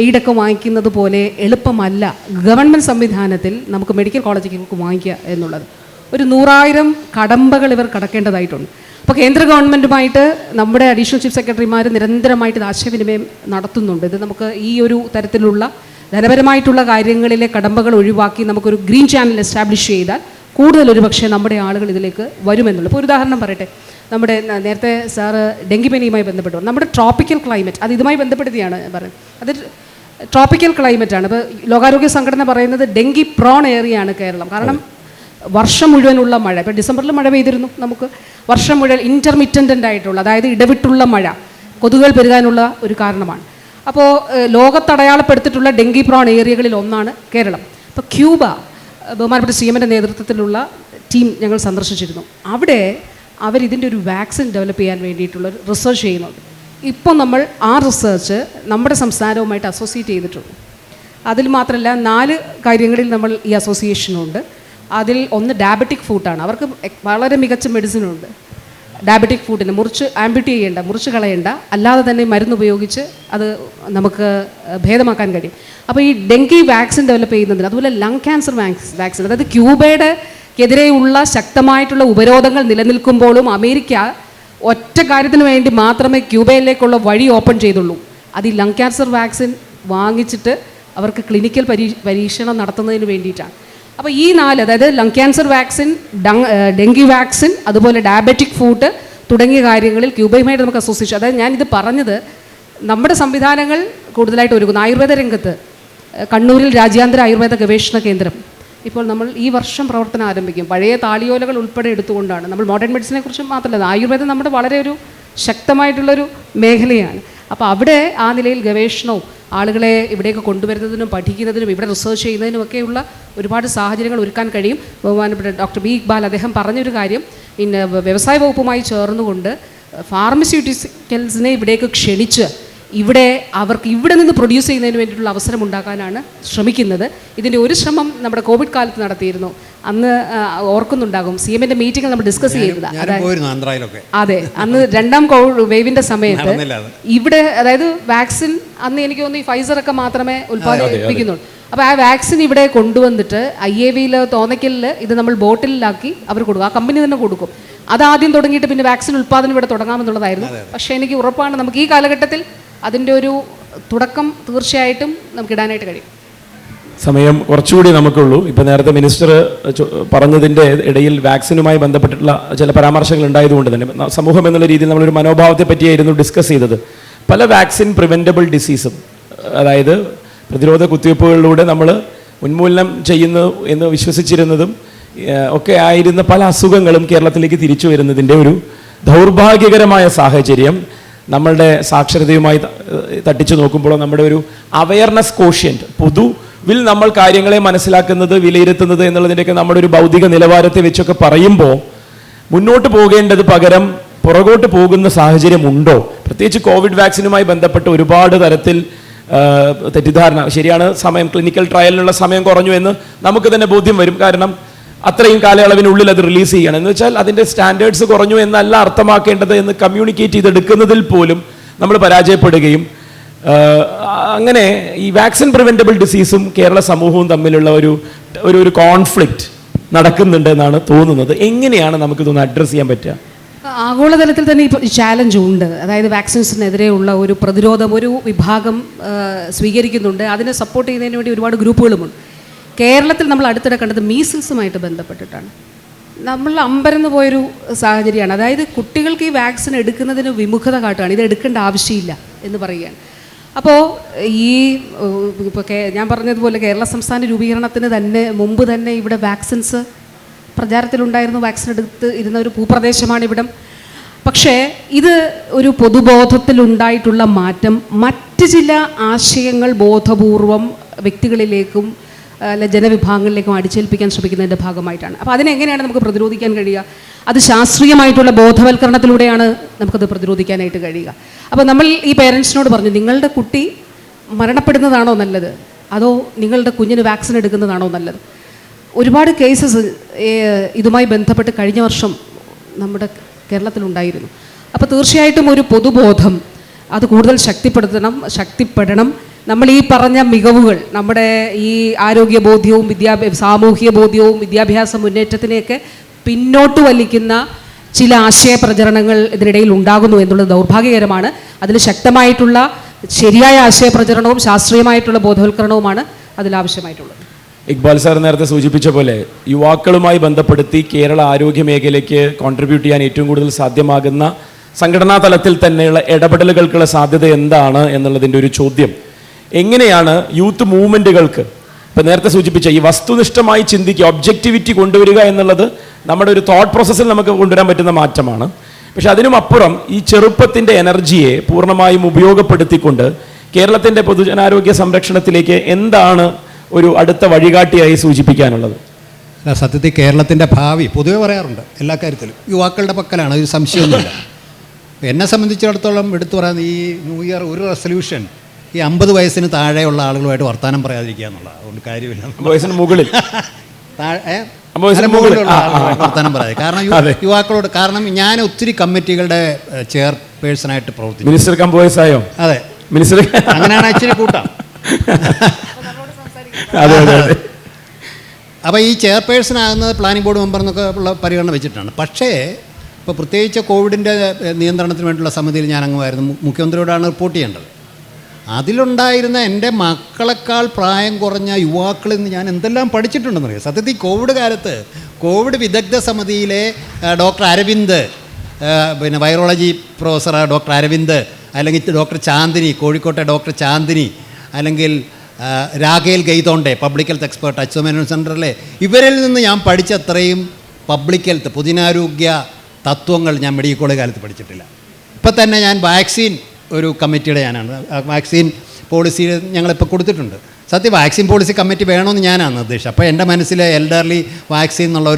എയ്ഡൊക്കെ വാങ്ങിക്കുന്നത് പോലെ എളുപ്പമല്ല ഗവൺമെൻറ് സംവിധാനത്തിൽ നമുക്ക് മെഡിക്കൽ കോളേജുകൾക്ക് വാങ്ങിക്കുക എന്നുള്ളത്. ഒരു 100,000 കടമ്പകൾ ഇവർ കടക്കേണ്ടതായിട്ടുണ്ട്. അപ്പോൾ കേന്ദ്ര ഗവൺമെൻറ്റുമായിട്ട് നമ്മുടെ അഡീഷണൽ ചീഫ് സെക്രട്ടറിമാർ നിരന്തരമായിട്ട് ഇത് ആശയവിനിമയം നടത്തുന്നുണ്ട്. ഇത് നമുക്ക് ഈ ഒരു തരത്തിലുള്ള ധനപരമായിട്ടുള്ള കാര്യങ്ങളിലെ കടമ്പകൾ ഒഴിവാക്കി നമുക്കൊരു ഗ്രീൻ ചാനൽ എസ്റ്റാബ്ലിഷ് ചെയ്താൽ കൂടുതൽ ഒരുപക്ഷെ നമ്മുടെ ആളുകൾ ഇതിലേക്ക് വരുമെന്നുള്ളൂ. ഇപ്പോൾ ഒരു ഉദാഹരണം പറയട്ടെ, നമ്മുടെ നേരത്തെ സാറ് ഡെങ്കിപ്പനിയുമായി ബന്ധപ്പെട്ടു, നമ്മുടെ ട്രോപ്പിക്കൽ ക്ലൈമറ്റ്, അത് ഇതുമായി ബന്ധപ്പെടുത്തിയാണ് പറയുന്നത്. അത് ട്രോപ്പിക്കൽ ക്ലൈമറ്റാണ്. ഇപ്പോൾ ലോകാരോഗ്യ സംഘടന പറയുന്നത് ഡെങ്കി പ്രോൺ ഏരിയയാണ് കേരളം. കാരണം വർഷം മുഴുവനുള്ള മഴ, ഇപ്പോൾ ഡിസംബറിൽ മഴ പെയ്തിരുന്നു, നമുക്ക് വർഷം മുഴുവൻ ഇൻ്റർമിറ്റൻ്റ് ആയിട്ടുള്ള, അതായത് ഇടവിട്ടുള്ള മഴ കൊതുകുകൾ പെരുകാനുള്ള ഒരു കാരണമാണ്. അപ്പോൾ ലോകത്തടയാളപ്പെടുത്തിയിട്ടുള്ള ഡെങ്കി പ്രോൺ ഏരിയകളിൽ ഒന്നാണ് കേരളം. ഇപ്പോൾ ക്യൂബ, ബഹുമാനപ്പെട്ട CM-ൻ്റെ നേതൃത്വത്തിലുള്ള ടീം ഞങ്ങൾ സന്ദർശിച്ചിരുന്നു. അവിടെ അവരിതിൻ്റെ ഒരു വാക്സിൻ ഡെവലപ്പ് ചെയ്യാൻ വേണ്ടിയിട്ടുള്ള റിസർച്ച് ചെയ്യുന്നുണ്ട്. ഇപ്പോൾ നമ്മൾ ആ റിസർച്ച് നമ്മുടെ സംസ്ഥാനവുമായിട്ട് അസോസിയേറ്റ് ചെയ്തിട്ടുണ്ട്. അതിൽ മാത്രമല്ല 4 കാര്യങ്ങളിൽ നമ്മൾ ഈ അസോസിയേഷനുണ്ട്. അതിൽ ഒന്ന് ഡയബറ്റിക് ഫുഡാണ്. അവർക്ക് വളരെ മികച്ച മെഡിസിനുണ്ട്. ഡയബറ്റിക് ഫുഡിന് മുറിച്ച് കളയേണ്ട, അല്ലാതെ തന്നെ മരുന്ന് ഉപയോഗിച്ച് അത് നമുക്ക് ഭേദമാക്കാൻ കഴിയും. അപ്പോൾ ഈ ഡെങ്കി വാക്സിൻ ഡെവലപ്പ് ചെയ്യുന്നതിന്, അതുപോലെ ലങ് ക്യാൻസർ വാക്സിൻ, അതായത് ക്യൂബയുടെക്കെതിരെയുള്ള ശക്തമായിട്ടുള്ള ഉപരോധങ്ങൾ നിലനിൽക്കുമ്പോഴും അമേരിക്ക ഒറ്റ കാര്യത്തിന് വേണ്ടി മാത്രമേ ക്യൂബയിലേക്കുള്ള വഴി ഓപ്പൺ ചെയ്തുള്ളൂ. അത് ഈ ലങ് ക്യാൻസർ വാക്സിൻ വാങ്ങിച്ചിട്ട് അവർക്ക് ക്ലിനിക്കൽ പരീക്ഷണം നടത്തുന്നതിന് വേണ്ടിയിട്ടാണ്. അപ്പോൾ ഈ 4, അതായത് lung cancer vaccine, dengue vaccine, അതുപോലെ ഡയബറ്റിക് ഫുഡ് തുടങ്ങിയ കാര്യങ്ങളിൽ ക്യൂബയുമായിട്ട് നമുക്ക് അസോസിയേഷൻ, അതായത് ഞാനിത് പറഞ്ഞത് നമ്മുടെ സംവിധാനങ്ങൾ കൂടുതലായിട്ട് ഒരുക്കുന്നു. ആയുർവേദ രംഗത്ത് കണ്ണൂരിൽ രാജ്യാന്തര ആയുർവേദ ഗവേഷണ കേന്ദ്രം ഇപ്പോൾ നമ്മൾ ഈ വർഷം പ്രവർത്തനം ആരംഭിക്കും. പഴയ താളിയോലകൾ ഉൾപ്പെടെ എടുത്തുകൊണ്ടാണ്. നമ്മൾ മോഡേൺ മെഡിസിനെ കുറിച്ച് മാത്രമല്ല, ആയുർവേദം നമ്മുടെ വളരെ ഒരു ശക്തമായിട്ടുള്ളൊരു മേഖലയാണ്. അപ്പോൾ അവിടെ ആ നിലയിൽ ഗവേഷണവും ആളുകളെ ഇവിടേക്ക് കൊണ്ടുവരുന്നതിനും പഠിക്കുന്നതിനും ഇവിടെ റിസർച്ച് ചെയ്യുന്നതിനുമൊക്കെയുള്ള ഒരുപാട് സാഹചര്യങ്ങൾ ഒരുക്കാൻ കഴിയും. ബഹുമാനപ്പെട്ട ഡോക്ടർ B. ഇക്ബാൽ അദ്ദേഹം പറഞ്ഞൊരു കാര്യം, പിന്നെ വ്യവസായ വകുപ്പുമായി ചേർന്നുകൊണ്ട് ഫാർമസ്യൂട്ടിക്കൽസിനെ ഇവിടേക്ക് ക്ഷണിച്ച് അവർക്ക് ഇവിടെ നിന്ന് പ്രൊഡ്യൂസ് ചെയ്യുന്നതിന് വേണ്ടിയിട്ടുള്ള അവസരം ഉണ്ടാക്കാനാണ് ശ്രമിക്കുന്നത്. ഇതിൻ്റെ ഒരു ശ്രമം നമ്മുടെ കോവിഡ് കാലത്ത് നടത്തിയിരുന്നു. അന്ന് ഓർക്കുന്നുണ്ടാകും, CM-ൻ്റെ മീറ്റിംഗ് നമ്മൾ ഡിസ്കസ് ചെയ്തത്. അതെ, അന്ന് 2ാം കോവിഡ് വേവിൻ്റെ സമയത്ത് ഇവിടെ, അതായത് വാക്സിൻ അന്ന് എനിക്ക് തോന്നുന്നു ഈ ഫൈസറൊക്കെ മാത്രമേ ഉൽപ്പാദിപ്പിക്കുന്നുള്ളൂ. അപ്പോൾ ആ വാക്സിൻ ഇവിടെ കൊണ്ടുവന്നിട്ട് IAVയിൽ തോന്നയ്ക്കലിൽ ഇത് നമ്മൾ ബോട്ടിലാക്കി അവർ കൊടുക്കും. ആ കമ്പനി തന്നെ കൊടുക്കും. അതാദ്യം തുടങ്ങിയിട്ട് പിന്നെ വാക്സിൻ ഉൽപ്പാദനം ഇവിടെ തുടങ്ങാമെന്നുള്ളതായിരുന്നു. പക്ഷേ എനിക്ക് ഉറപ്പാണ് നമുക്ക് ഈ കാലഘട്ടത്തിൽ അതിൻ്റെ ഒരു തുടക്കം തീർച്ചയായിട്ടും നമുക്ക് ഇടാനായിട്ട് കഴിയും. സമയം കുറച്ചുകൂടി നമുക്കുള്ളൂ. ഇപ്പോൾ നേരത്തെ മിനിസ്റ്റർ പറഞ്ഞതിൻ്റെ ഇടയിൽ വാക്സിനുമായി ബന്ധപ്പെട്ടിട്ടുള്ള ചില പരാമർശങ്ങൾ ഉണ്ടായതുകൊണ്ട് തന്നെ സമൂഹം എന്നുള്ള രീതിയിൽ നമ്മളൊരു മനോഭാവത്തെ പറ്റിയായിരുന്നു ഡിസ്കസ് ചെയ്തത്. പല വാക്സിൻ പ്രിവെൻറ്റബിൾ ഡിസീസും, അതായത് പ്രതിരോധ കുത്തിവയ്പ്പുകളിലൂടെ നമ്മൾ ഉന്മൂലനം ചെയ്യുന്നു എന്ന് വിശ്വസിച്ചിരുന്നതും ഒക്കെ ആയിരുന്ന പല അസുഖങ്ങളും കേരളത്തിലേക്ക് തിരിച്ചു വരുന്നതിൻ്റെ ഒരു ദൗർഭാഗ്യകരമായ സാഹചര്യം നമ്മളുടെ സാക്ഷരതയുമായി തട്ടിച്ചു നോക്കുമ്പോൾ നമ്മുടെ ഒരു അവയർനെസ് കോഷ്യൻറ്റ്, പൊതുവിൽ നമ്മൾ കാര്യങ്ങളെ മനസ്സിലാക്കുന്നത്, വിലയിരുത്തുന്നത് എന്നുള്ളതിൻ്റെയൊക്കെ നമ്മുടെ ഒരു ഭൗതിക നിലവാരത്തെ വെച്ചൊക്കെ പറയുമ്പോൾ മുന്നോട്ട് പോകേണ്ടത് പകരം പുറകോട്ട് പോകുന്ന സാഹചര്യമുണ്ടോ? പ്രത്യേകിച്ച് കോവിഡ് വാക്സിനുമായി ബന്ധപ്പെട്ട് ഒരുപാട് തരത്തിൽ തെറ്റിദ്ധാരണ. ശരിയാണ്, ക്ലിനിക്കൽ ട്രയലിനുള്ള സമയം കുറഞ്ഞു എന്ന് നമുക്ക് തന്നെ ബോധ്യം വരും. കാരണം അത്രയും കാലയളവിനുള്ളിൽ അത് റിലീസ് ചെയ്യണം എന്ന് വെച്ചാൽ അതിൻ്റെ സ്റ്റാൻഡേർഡ്സ് കുറഞ്ഞു എന്നല്ല അർത്ഥമാക്കേണ്ടത് എന്ന് കമ്മ്യൂണിക്കേറ്റ് ചെയ്തെടുക്കുന്നതിൽ പോലും നമ്മൾ പരാജയപ്പെടുകയും, അങ്ങനെ ഈ വാക്സിൻ പ്രിവെൻറ്റബിൾ ഡിസീസും കേരള സമൂഹവും തമ്മിലുള്ള ഒരു കോൺഫ്ലിക്റ്റ് നടക്കുന്നുണ്ട് എന്നാണ് തോന്നുന്നത്. എങ്ങനെയാണ് നമുക്കിതൊന്ന് അഡ്രസ്സ് ചെയ്യാൻ പറ്റുക? ആഗോളതലത്തിൽ തന്നെ ഇപ്പോൾ ചാലഞ്ചും ഉണ്ട്. അതായത് വാക്സിൻസിനെതിരെയുള്ള ഒരു പ്രതിരോധം ഒരു വിഭാഗം സ്വീകരിക്കുന്നുണ്ട്. അതിനെ സപ്പോർട്ട് ചെയ്യുന്നതിന് വേണ്ടി ഒരുപാട് ഗ്രൂപ്പുകളുമുണ്ട്. കേരളത്തിൽ നമ്മൾ അടുത്തിടെ കണ്ടത് മീസിൽസുമായിട്ട് ബന്ധപ്പെട്ടിട്ടാണ്. നമ്മൾ അമ്പരന്ന് പോയൊരു സാഹചര്യമാണ്. അതായത് കുട്ടികൾക്ക് ഈ വാക്സിൻ എടുക്കുന്നതിന് വിമുഖത കാട്ടുകയാണ്, ഇത് എടുക്കേണ്ട ആവശ്യമില്ല എന്ന് പറയുകയാണ്. അപ്പോൾ ഇപ്പോൾ ഞാൻ പറഞ്ഞതുപോലെ കേരള സംസ്ഥാന രൂപീകരണത്തിന് മുമ്പ് തന്നെ ഇവിടെ വാക്സിൻസ് പ്രചാരത്തിലുണ്ടായിരുന്നു. വാക്സിൻ എടുത്ത് ഇരുന്ന ഒരു ഭൂപ്രദേശമാണ് ഇവിടം. പക്ഷേ ഇത് ഒരു പൊതുബോധത്തിലുണ്ടായിട്ടുള്ള മാറ്റം മറ്റ് ചില ആശയങ്ങൾ ബോധപൂർവം വ്യക്തികളിലേക്കും അല്ല ജനവിഭാഗങ്ങളിലേക്കും അടിച്ചേൽപ്പിക്കാൻ ശ്രമിക്കുന്നതിൻ്റെ ഭാഗമായിട്ടാണ്. അപ്പോൾ അതിനെങ്ങനെയാണ് നമുക്ക് പ്രതിരോധിക്കാൻ കഴിയുക? അത് ശാസ്ത്രീയമായിട്ടുള്ള ബോധവൽക്കരണത്തിലൂടെയാണ് നമുക്കത് പ്രതിരോധിക്കാനായിട്ട് കഴിയുക. അപ്പോൾ നമ്മൾ ഈ പേരൻസിനോട് പറഞ്ഞു, നിങ്ങളുടെ കുട്ടി മരണപ്പെടുന്നതാണോ നല്ലത്, അതോ നിങ്ങളുടെ കുഞ്ഞിന് വാക്സിൻ എടുക്കുന്നതാണോ നല്ലത്? ഒരുപാട് കേസസ് ഇതുമായി ബന്ധപ്പെട്ട് കഴിഞ്ഞ വർഷം നമ്മുടെ കേരളത്തിലുണ്ടായിരുന്നു. അപ്പോൾ തീർച്ചയായിട്ടും ഒരു പൊതുബോധം അത് കൂടുതൽ ശക്തിപ്പെടണം. നമ്മൾ ഈ പറഞ്ഞ മികവുകൾ, നമ്മുടെ ഈ ആരോഗ്യബോധ്യവും സാമൂഹിക ബോധ്യവും വിദ്യാഭ്യാസ മുന്നേറ്റത്തിനെയൊക്കെ പിന്നോട്ട് വലിക്കുന്ന ചില ആശയ പ്രചരണങ്ങൾ ഇതിനിടയിൽ ഉണ്ടാകുന്നു എന്നുള്ളത് ദൗർഭാഗ്യകരമാണ്. അതിന് ശക്തമായിട്ടുള്ള ശരിയായ ആശയ പ്രചരണവും ശാസ്ത്രീയമായിട്ടുള്ള ബോധവൽക്കരണവുമാണ് അതിലാവശ്യമായിട്ടുള്ളത്. ഇക്ബാൽ സാർ നേരത്തെ സൂചിപ്പിച്ച പോലെ യുവാക്കളുമായി ബന്ധപ്പെടുത്തി കേരള ആരോഗ്യ മേഖലയ്ക്ക് കോൺട്രിബ്യൂട്ട് ചെയ്യാൻ ഏറ്റവും കൂടുതൽ സാധ്യമാകുന്ന സംഘടനാ തലത്തിൽ തന്നെയുള്ള ഇടപെടലുകൾക്കുള്ള സാധ്യത എന്താണ് എന്നുള്ളതിൻ്റെ ഒരു ചോദ്യം, എങ്ങനെയാണ് യൂത്ത് മൂവ്മെൻറ്റുകൾക്ക് ഇപ്പം നേരത്തെ സൂചിപ്പിച്ച ഈ വസ്തുനിഷ്ഠമായി ചിന്തിക്കുക, ഒബ്ജക്റ്റിവിറ്റി കൊണ്ടുവരിക എന്നുള്ളത് നമ്മുടെ ഒരു തോട്ട് പ്രോസസ്സിൽ നമുക്ക് കൊണ്ടുവരാൻ പറ്റുന്ന മാറ്റമാണ്. പക്ഷെ അതിനും അപ്പുറം ഈ ചെറുപ്പത്തിൻ്റെ എനർജിയെ പൂർണ്ണമായും ഉപയോഗപ്പെടുത്തിക്കൊണ്ട് കേരളത്തിൻ്റെ പൊതുജനാരോഗ്യ സംരക്ഷണത്തിലേക്ക് എന്താണ് ഒരു അടുത്ത വഴികാട്ടിയായി സൂചിപ്പിക്കാനുള്ളത്? സത്യത്തിൽ കേരളത്തിൻ്റെ ഭാവി പൊതുവെ പറയാറുണ്ട് എല്ലാ കാര്യത്തിലും യുവാക്കളുടെ പക്കലാണ്, ഒരു സംശയമൊന്നുമില്ല. എന്നെ സംബന്ധിച്ചിടത്തോളം എടുത്തു പറയുന്നത് ഈ ന്യൂ ഇയർ ഒരു റെസൊല്യൂഷൻ ഈ 50 വയസ്സിന് താഴെയുള്ള ആളുകളുമായിട്ട് വർത്തമാനം പറയാതിരിക്കുക എന്നുള്ളതാണ്. അതുകൊണ്ട് കാര്യമില്ല, 50 വയസ്സിന് മുകളിൽ വർത്തമാനം പറയാതെ. കാരണം യുവാക്കളോട്, കാരണം ഞാൻ ഒത്തിരി കമ്മിറ്റികളുടെ ചെയർപേഴ്സണായിട്ട് പ്രവർത്തിച്ചു. മിനിസ്റ്റർ കമ്പോയസായോ? അതെ, മിനിസ്റ്റർ അങ്ങനെയാണ് ആക്ച്വലി കൂട്ടാം. അതെ അതെ അതെ. അപ്പോൾ ഈ ചെയർപേഴ്സൺ ആകുന്നത് പ്ലാനിംഗ് ബോർഡ് മെമ്പർ എന്നൊക്കെ ഉള്ള പരിഗണന വെച്ചിട്ടാണ്. പക്ഷേ ഇപ്പോൾ പ്രത്യേകിച്ച് കോവിഡിൻ്റെ നിയന്ത്രണത്തിന് വേണ്ടിയുള്ള സമിതിയിൽ ഞാൻ അംഗമായിരുന്നു. മുഖ്യമന്ത്രിയോടാണ് റിപ്പോർട്ട് ചെയ്യേണ്ടത്. അതിലുണ്ടായിരുന്ന എൻ്റെ മക്കളെക്കാൾ പ്രായം കുറഞ്ഞ യുവാക്കളിൽ നിന്ന് ഞാൻ എന്തെല്ലാം പഠിച്ചിട്ടുണ്ടെന്നറിയാം. സത്യത്തിൽ കോവിഡ് കാലത്ത് കോവിഡ് വിദഗ്ധ സമിതിയിലെ ഡോക്ടർ അരവിന്ദ്, പിന്നെ വൈറോളജി പ്രൊഫസർ ഡോക്ടർ അരവിന്ദ്, അല്ലെങ്കിൽ ഡോക്ടർ ചാന്ദിനി, കോഴിക്കോട്ടെ ഡോക്ടർ ചാന്ദിനി, അല്ലെങ്കിൽ രാഘേൽ ഗെയ്തോണ്ടെ പബ്ലിക് ഹെൽത്ത് എക്സ്പേർട്ട് അച്യുതമേനോൻ സെൻറ്ററിലെ, ഇവരിൽ നിന്ന് ഞാൻ പഠിച്ചത്രയും പബ്ലിക് ഹെൽത്ത് പൊതുജനാരോഗ്യ തത്വങ്ങൾ ഞാൻ മെഡിക്കൽ കോളേജ് കാലത്ത് പഠിച്ചിട്ടില്ല. ഇപ്പം തന്നെ ഞാൻ വാക്സിൻ ഒരു കമ്മിറ്റിയുടെ ഞാനാണ്. വാക്സിൻ പോളിസി ഞങ്ങളിപ്പോൾ കൊടുത്തിട്ടുണ്ട്. സത്യം വാക്സിൻ പോളിസി കമ്മിറ്റി വേണമെന്ന് ഞാനാണ് നിർദ്ദേശിച്ചത്. അപ്പോൾ എൻ്റെ മനസ്സിൽ എൽഡർലി വാക്സിൻ എന്നുള്ള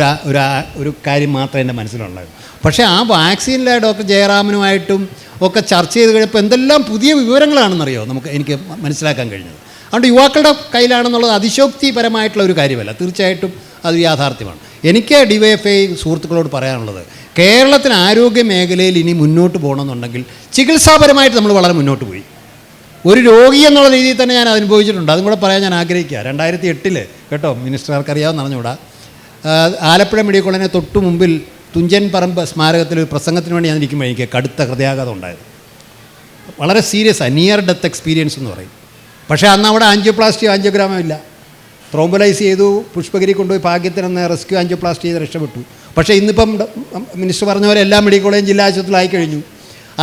ഒരു കാര്യം മാത്രമേ എൻ്റെ മനസ്സിലുണ്ടായിരുന്നു. പക്ഷേ ആ വാക്സിനിലെ ഡോക്ടർ ജയറാമനുമായിട്ടും ഒക്കെ ചർച്ച ചെയ്ത് കഴിഞ്ഞപ്പോൾ എന്തെല്ലാം പുതിയ വിവരങ്ങളാണെന്നറിയോ എനിക്ക് മനസ്സിലാക്കാൻ കഴിഞ്ഞത്. അതുകൊണ്ട് യുവാക്കളുടെ കയ്യിലാണെന്നുള്ളത് അതിശോക്തിപരമായിട്ടുള്ള ഒരു കാര്യമല്ല, തീർച്ചയായിട്ടും അത് യാഥാർത്ഥ്യമാണ്. എനിക്ക് DYFI സുഹൃത്തുക്കളോട് പറയാനുള്ളത്, കേരളത്തിന് ആരോഗ്യ മേഖലയിൽ ഇനി മുന്നോട്ട് പോകണമെന്നുണ്ടെങ്കിൽ ചികിത്സാപരമായിട്ട് നമ്മൾ വളരെ മുന്നോട്ട് പോയി. ഒരു രോഗി എന്നുള്ള രീതിയിൽ തന്നെ ഞാൻ അനുഭവിച്ചിട്ടുണ്ട്. അതും കൂടെ പറയാൻ ഞാൻ ആഗ്രഹിക്കുക. 2008 കേട്ടോ, മിനിസ്റ്റർക്കറിയാവുന്ന അറിഞ്ഞുകൂടാ, ആലപ്പുഴ മെഡിക്കൽ കോളേജിന് തൊട്ട് മുമ്പിൽ തുഞ്ചൻ പറമ്പ് സ്മാരകത്തിൽ ഒരു പ്രസംഗത്തിന് വേണ്ടി ഞാൻ ഇരിക്കുമ്പോൾ എനിക്ക് കടുത്ത ഹൃദയാഘാതം ഉണ്ടായത്. വളരെ സീരിയസാണ്, നിയർ ഡെത്ത് എക്സ്പീരിയൻസ് എന്ന് പറയും. പക്ഷേ അന്ന് അവിടെ ആൻജിയോഗ്രാമോ ഇല്ല. ത്രോംബലൈസ് ചെയ്തു, പുഷ്പഗിരി കൊണ്ടുപോയി ഭാഗ്യത്തിനെന്ന് റെസ്ക്യൂ ആൻജിയോപ്ലാസ്റ്റി ചെയ്ത് രക്ഷപ്പെട്ടു. പക്ഷേ ഇന്നിപ്പം മിനിസ്റ്റർ പറഞ്ഞ പോലെ എല്ലാ മെഡിക്കൽ കോളേജും ജില്ലാ ആശുപത്രിയിലായി കഴിഞ്ഞു.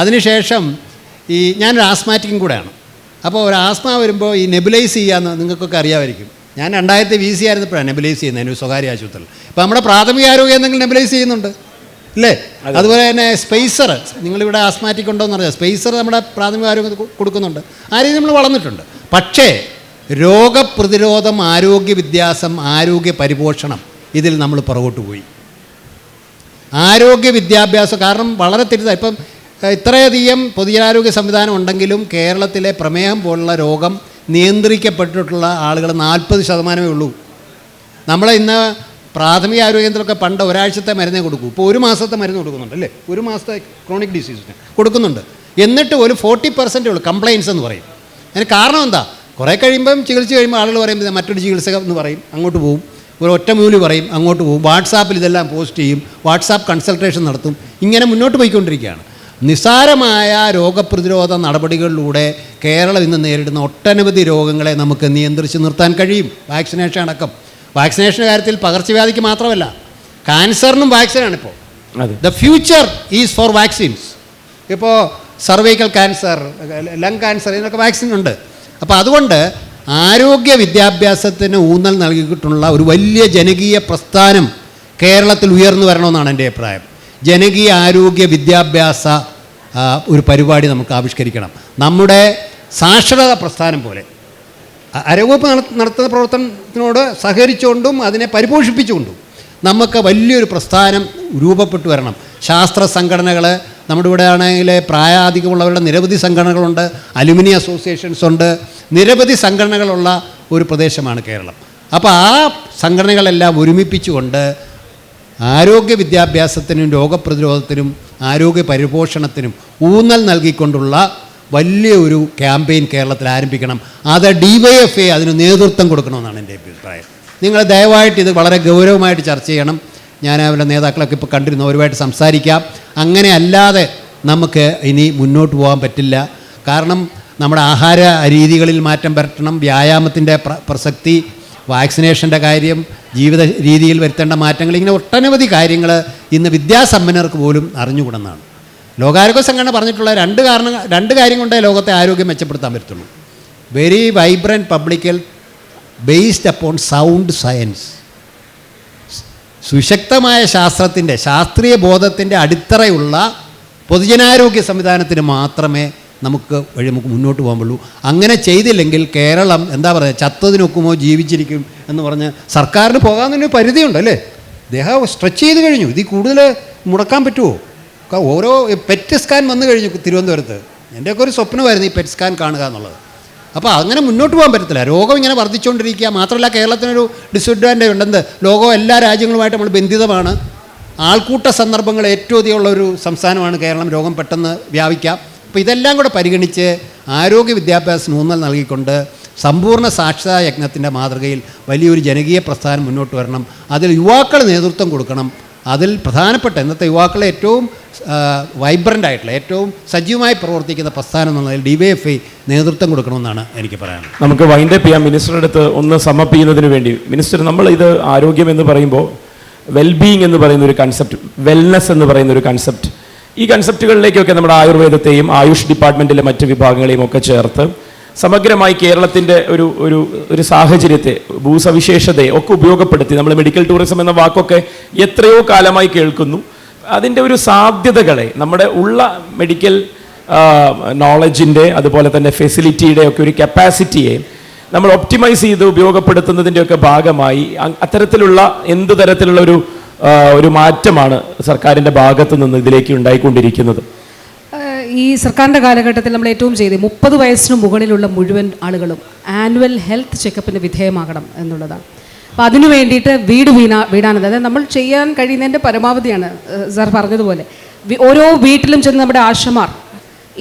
അതിനുശേഷം ഞാനൊരു ആസ്മാറ്റിക്കും കൂടെയാണ്. അപ്പോൾ ഒരു ആസ്മ വരുമ്പോൾ ഈ നെബുലൈസ് ചെയ്യാമെന്ന് നിങ്ങൾക്കൊക്കെ അറിയാമായിരിക്കും. ഞാൻ 2000 VC ആയിരുന്നപ്പോഴാണ് നെബുലൈസ് ചെയ്യുന്നത് ഒരു സ്വകാര്യ ആശുപത്രിയിൽ. ഇപ്പോൾ നമ്മുടെ പ്രാഥമിക ആരോഗ്യം എന്തെങ്കിലും നെബുലൈസ് ചെയ്യുന്നുണ്ട് അല്ലേ? അതുപോലെ തന്നെ സ്പേസർ, നിങ്ങളിവിടെ ആസ്മാറ്റിക് ഉണ്ടോയെന്ന് അറിയാം, സ്പേസർ നമ്മുടെ പ്രാഥമിക ആരോഗ്യം കൊടുക്കുന്നുണ്ട്. ആ രീതി നമ്മൾ വളർന്നിട്ടുണ്ട്. പക്ഷേ രോഗപ്രതിരോധം, ആരോഗ്യ വിദ്യാഭ്യാസം, ആരോഗ്യ പരിപോഷണം, ഇതിൽ നമ്മൾ പുറകോട്ട് പോയി. ആരോഗ്യ വിദ്യാഭ്യാസം കാരണം വളരെ തെറ്റിദ്ധാരണ. ഇപ്പം ഇത്രയധികം പൊതുജനാരോഗ്യ സംവിധാനം ഉണ്ടെങ്കിലും കേരളത്തിലെ പ്രമേഹം പോലുള്ള രോഗം നിയന്ത്രിക്കപ്പെട്ടിട്ടുള്ള ആളുകൾ 40% ഉള്ളൂ. നമ്മളെ ഇന്ന് പ്രാഥമിക ആരോഗ്യത്തിലൊക്കെ പണ്ട് ഒരാഴ്ചത്തെ മരുന്നേ കൊടുക്കൂ. ഇപ്പോൾ 1 മാസത്തെ മരുന്ന് കൊടുക്കുന്നുണ്ട് അല്ലേ? 1 മാസത്തെ ക്രോണിക് ഡിസീസിന് കൊടുക്കുന്നുണ്ട്. എന്നിട്ട് ഒരു 40% ഉള്ളൂ കംപ്ലയിൻസ് എന്ന് പറയും. അതിന് കാരണം എന്താ? കുറേ കഴിയുമ്പം ചികിത്സ കഴിയുമ്പോൾ ആളുകൾ പറയും മറ്റൊരു ചികിത്സ എന്ന് പറയും, അങ്ങോട്ട് പോകും. ഒരു ഒറ്റമൂലി പറയും, അങ്ങോട്ട് പോകും. വാട്സാപ്പിൽ ഇതെല്ലാം പോസ്റ്റ് ചെയ്യും, വാട്സാപ്പ് കൺസൾട്ടേഷൻ നടത്തും. ഇങ്ങനെ മുന്നോട്ട് പോയിക്കൊണ്ടിരിക്കുകയാണ്. നിസ്സാരമായ രോഗപ്രതിരോധ നടപടികളിലൂടെ കേരളം ഇന്ന് നേരിടുന്ന ഒട്ടനവധി രോഗങ്ങളെ നമുക്ക് നിയന്ത്രിച്ച് നിർത്താൻ കഴിയും. വാക്സിനേഷൻ അടക്കം. വാക്സിനേഷൻ്റെ കാര്യത്തിൽ പകർച്ചവ്യാധിക്ക് മാത്രമല്ല, ക്യാൻസറിനും വാക്സിനാണിപ്പോൾ. The future is for vaccines. ഇപ്പോൾ സർവൈക്കൽ ക്യാൻസർ, ലങ് ക്യാൻസർ, ഇതിനൊക്കെ വാക്സിൻ ഉണ്ട്. അപ്പോൾ അതുകൊണ്ട് ആരോഗ്യ വിദ്യാഭ്യാസത്തിന് ഊന്നൽ നൽകിയിട്ടുള്ള ഒരു വലിയ ജനകീയ പ്രസ്ഥാനം കേരളത്തിൽ ഉയർന്നു വരണമെന്നാണ് എൻ്റെ അഭിപ്രായം. ജനകീയ ആരോഗ്യ വിദ്യാഭ്യാസ ഒരു പരിപാടി നമുക്ക് ആവിഷ്കരിക്കണം. നമ്മുടെ സാക്ഷരതാ പ്രസ്ഥാനം പോലെ ആരോഗ്യവകുപ്പ് നടത്തുന്ന പ്രവർത്തനത്തിനോട് സഹകരിച്ചുകൊണ്ടും അതിനെ പരിപോഷിപ്പിച്ചുകൊണ്ടും നമുക്ക് വലിയൊരു പ്രസ്ഥാനം രൂപപ്പെട്ടു വരണം. ശാസ്ത്ര സംഘടനകൾ, നമ്മുടെ ഇവിടെ ആണെങ്കിൽ പ്രായാധികമുള്ളവരുടെ നിരവധി സംഘടനകളുണ്ട്, അലുമിനി അസോസിയേഷൻസ് ഉണ്ട്, നിരവധി സംഘടനകളുള്ള ഒരു പ്രദേശമാണ് കേരളം. അപ്പോൾ ആ സംഘടനകളെല്ലാം ഒരുമിപ്പിച്ചുകൊണ്ട് ആരോഗ്യ വിദ്യാഭ്യാസത്തിനും രോഗപ്രതിരോധത്തിനും ആരോഗ്യ പരിപോഷണത്തിനും ഊന്നൽ നൽകിക്കൊണ്ടുള്ള വലിയ ഒരു ക്യാമ്പയിൻ കേരളത്തിൽ ആരംഭിക്കണം. അത് DYFA അതിന് നേതൃത്വം കൊടുക്കണമെന്നാണ് എൻ്റെ അഭിപ്രായം. നിങ്ങൾ ദയവായിട്ട് ഇത് വളരെ ഗൗരവമായിട്ട് ചർച്ച ചെയ്യണം. ഞാൻ അവരുടെ നേതാക്കളൊക്കെ ഇപ്പോൾ കണ്ടിരുന്നു, അവരുമായിട്ട് സംസാരിക്കാം. അങ്ങനെ അല്ലാതെ നമുക്ക് ഇനി മുന്നോട്ട് പോകാൻ പറ്റില്ല. കാരണം നമ്മുടെ ആഹാര രീതികളിൽ മാറ്റം വരുത്തണം, വ്യായാമത്തിൻ്റെ പ്രസക്തി, വാക്സിനേഷൻ്റെ കാര്യം, ജീവിത രീതിയിൽ വരുത്തേണ്ട മാറ്റങ്ങൾ, ഇങ്ങനെ ഒട്ടനവധി കാര്യങ്ങൾ ഇന്ന് വിദ്യാസമ്പന്നർക്ക് പോലും അറിഞ്ഞുകൂടെന്നാണ് ലോകാരോഗ്യ സംഘടന പറഞ്ഞിട്ടുള്ള രണ്ട് കാര്യം കൊണ്ടേ ലോകത്തെ ആരോഗ്യം മെച്ചപ്പെടുത്താൻ പറ്റത്തുള്ളൂ. Very vibrant public health based upon sound science. സുശക്തമായ ശാസ്ത്രീയ ബോധത്തിൻ്റെ അടിത്തറയുള്ള പൊതുജനാരോഗ്യ സംവിധാനത്തിന് മാത്രമേ നമുക്ക് മുന്നോട്ട് പോകാൻ പറ്റുള്ളൂ. അങ്ങനെ ചെയ്തില്ലെങ്കിൽ കേരളം എന്താ പറയുക, ചത്തതിനൊക്കുമോ ജീവിച്ചിരിക്കും എന്ന് പറഞ്ഞ് സർക്കാരിന് പോകാമെന്നൊരു പരിധിയുണ്ട് അല്ലേ. ദേഹം സ്ട്രെച്ച് ചെയ്ത് കഴിഞ്ഞു, ഇതിൽ കൂടുതൽ മുടക്കാൻ പറ്റുമോ? ഓരോ പെറ്റ് സ്കാൻ വന്നു കഴിഞ്ഞു തിരുവനന്തപുരത്ത്. എൻ്റെയൊക്കെ ഒരു സ്വപ്നമായിരുന്നു ഈ പെറ്റ് സ്കാൻ കാണുക എന്നുള്ളത്. അപ്പോൾ അങ്ങനെ മുന്നോട്ട് പോകാൻ പറ്റത്തില്ല. രോഗം ഇങ്ങനെ വർദ്ധിച്ചുകൊണ്ടിരിക്കുക. മാത്രമല്ല കേരളത്തിനൊരു ഡിസ്അഡ്വാൻറ്റേജ് ഉണ്ട്. ലോകം എല്ലാ രാജ്യങ്ങളുമായിട്ട് നമ്മൾ ബന്ധിതമാണ്. ആൾക്കൂട്ട സന്ദർഭങ്ങൾ ഏറ്റവും അധികമുള്ള ഒരു സംസ്ഥാനമാണ് കേരളം. രോഗം പെട്ടെന്ന് വ്യാപിക്കാം. അപ്പോൾ ഇതെല്ലാം കൂടെ പരിഗണിച്ച് ആരോഗ്യ വിദ്യാഭ്യാസത്തിന് ഊന്നൽ നൽകിക്കൊണ്ട് സമ്പൂർണ്ണ സാക്ഷരതാ യജ്ഞത്തിൻ്റെ മാതൃകയിൽ വലിയൊരു ജനകീയ പ്രസ്ഥാനം മുന്നോട്ട് വരണം. അതിൽ യുവാക്കൾ നേതൃത്വം കൊടുക്കണം. അതിൽ പ്രധാനപ്പെട്ട ഇന്നത്തെ യുവാക്കളെ ഏറ്റവും വൈബ്രൻ്റ് ആയിട്ടുള്ള, ഏറ്റവും സജീവമായി പ്രവർത്തിക്കുന്ന പ്രസ്ഥാനം എന്നുള്ളതിൽ DYFA നേതൃത്വം കൊടുക്കണമെന്നാണ് എനിക്ക് പറയാനുള്ളത്. നമുക്ക് വൈൻഡപ്പ് ചെയ്യാം. മിനിസ്റ്ററുടെ അടുത്ത് ഒന്ന് സമപ്പ് ചെയ്യുന്നതിന് വേണ്ടി, മിനിസ്റ്റർ, നമ്മൾ ഇത് ആരോഗ്യം എന്ന് പറയുമ്പോൾ വെൽബീയിങ് എന്ന് പറയുന്ന ഒരു കൺസെപ്റ്റ്, വെൽനെസ് എന്ന് പറയുന്ന ഒരു കൺസെപ്റ്റ്, ഈ കൺസെപ്റ്റുകളിലേക്കൊക്കെ നമ്മുടെ ആയുർവേദത്തെയും ആയുഷ് ഡിപ്പാർട്ട്മെൻറ്റിലെ മറ്റ് വിഭാഗങ്ങളെയും ഒക്കെ ചേർത്ത് സമഗ്രമായി കേരളത്തിൻ്റെ ഒരു സാഹചര്യത്തെ, ഭൂസവിശേഷതയെ ഒക്കെ ഉപയോഗപ്പെടുത്തി നമ്മൾ മെഡിക്കൽ ടൂറിസം എന്ന വാക്കൊക്കെ എത്രയോ കാലമായി കേൾക്കുന്നു. അതിൻ്റെ ഒരു സാധ്യതകളെ, നമ്മുടെ ഉള്ള മെഡിക്കൽ നോളജിൻ്റെ അതുപോലെ തന്നെ ഫെസിലിറ്റിയുടെ ഒക്കെ ഒരു കപ്പാസിറ്റിയെ നമ്മൾ ഒപ്റ്റിമൈസ് ചെയ്ത് ഉപയോഗപ്പെടുത്തുന്നതിൻ്റെയൊക്കെ ഭാഗമായി അത്തരത്തിലുള്ള എന്ത് തരത്തിലുള്ള ഒരു മാറ്റമാണ് സർക്കാരിൻ്റെ ഭാഗത്തു നിന്ന് ഇതിലേക്ക് ഉണ്ടായിക്കൊണ്ടിരിക്കുന്നത്? ഈ സർക്കാരിൻ്റെ കാലഘട്ടത്തിൽ നമ്മൾ ഏറ്റവും ചെയ്ത് 30 വയസ്സിന് മുകളിലുള്ള മുഴുവൻ ആളുകളും ആനുവൽ ഹെൽത്ത് ചെക്കപ്പിന് വിധേയമാകണം എന്നുള്ളതാണ്. അപ്പോൾ അതിനു വേണ്ടിയിട്ട് വീടാനത്, അതായത് നമ്മൾ ചെയ്യാൻ കഴിയുന്നതിൻ്റെ പരമാവധിയാണ് സാർ പറഞ്ഞതുപോലെ. ഓരോ വീട്ടിലും ചെന്ന് നമ്മുടെ ആശമാർ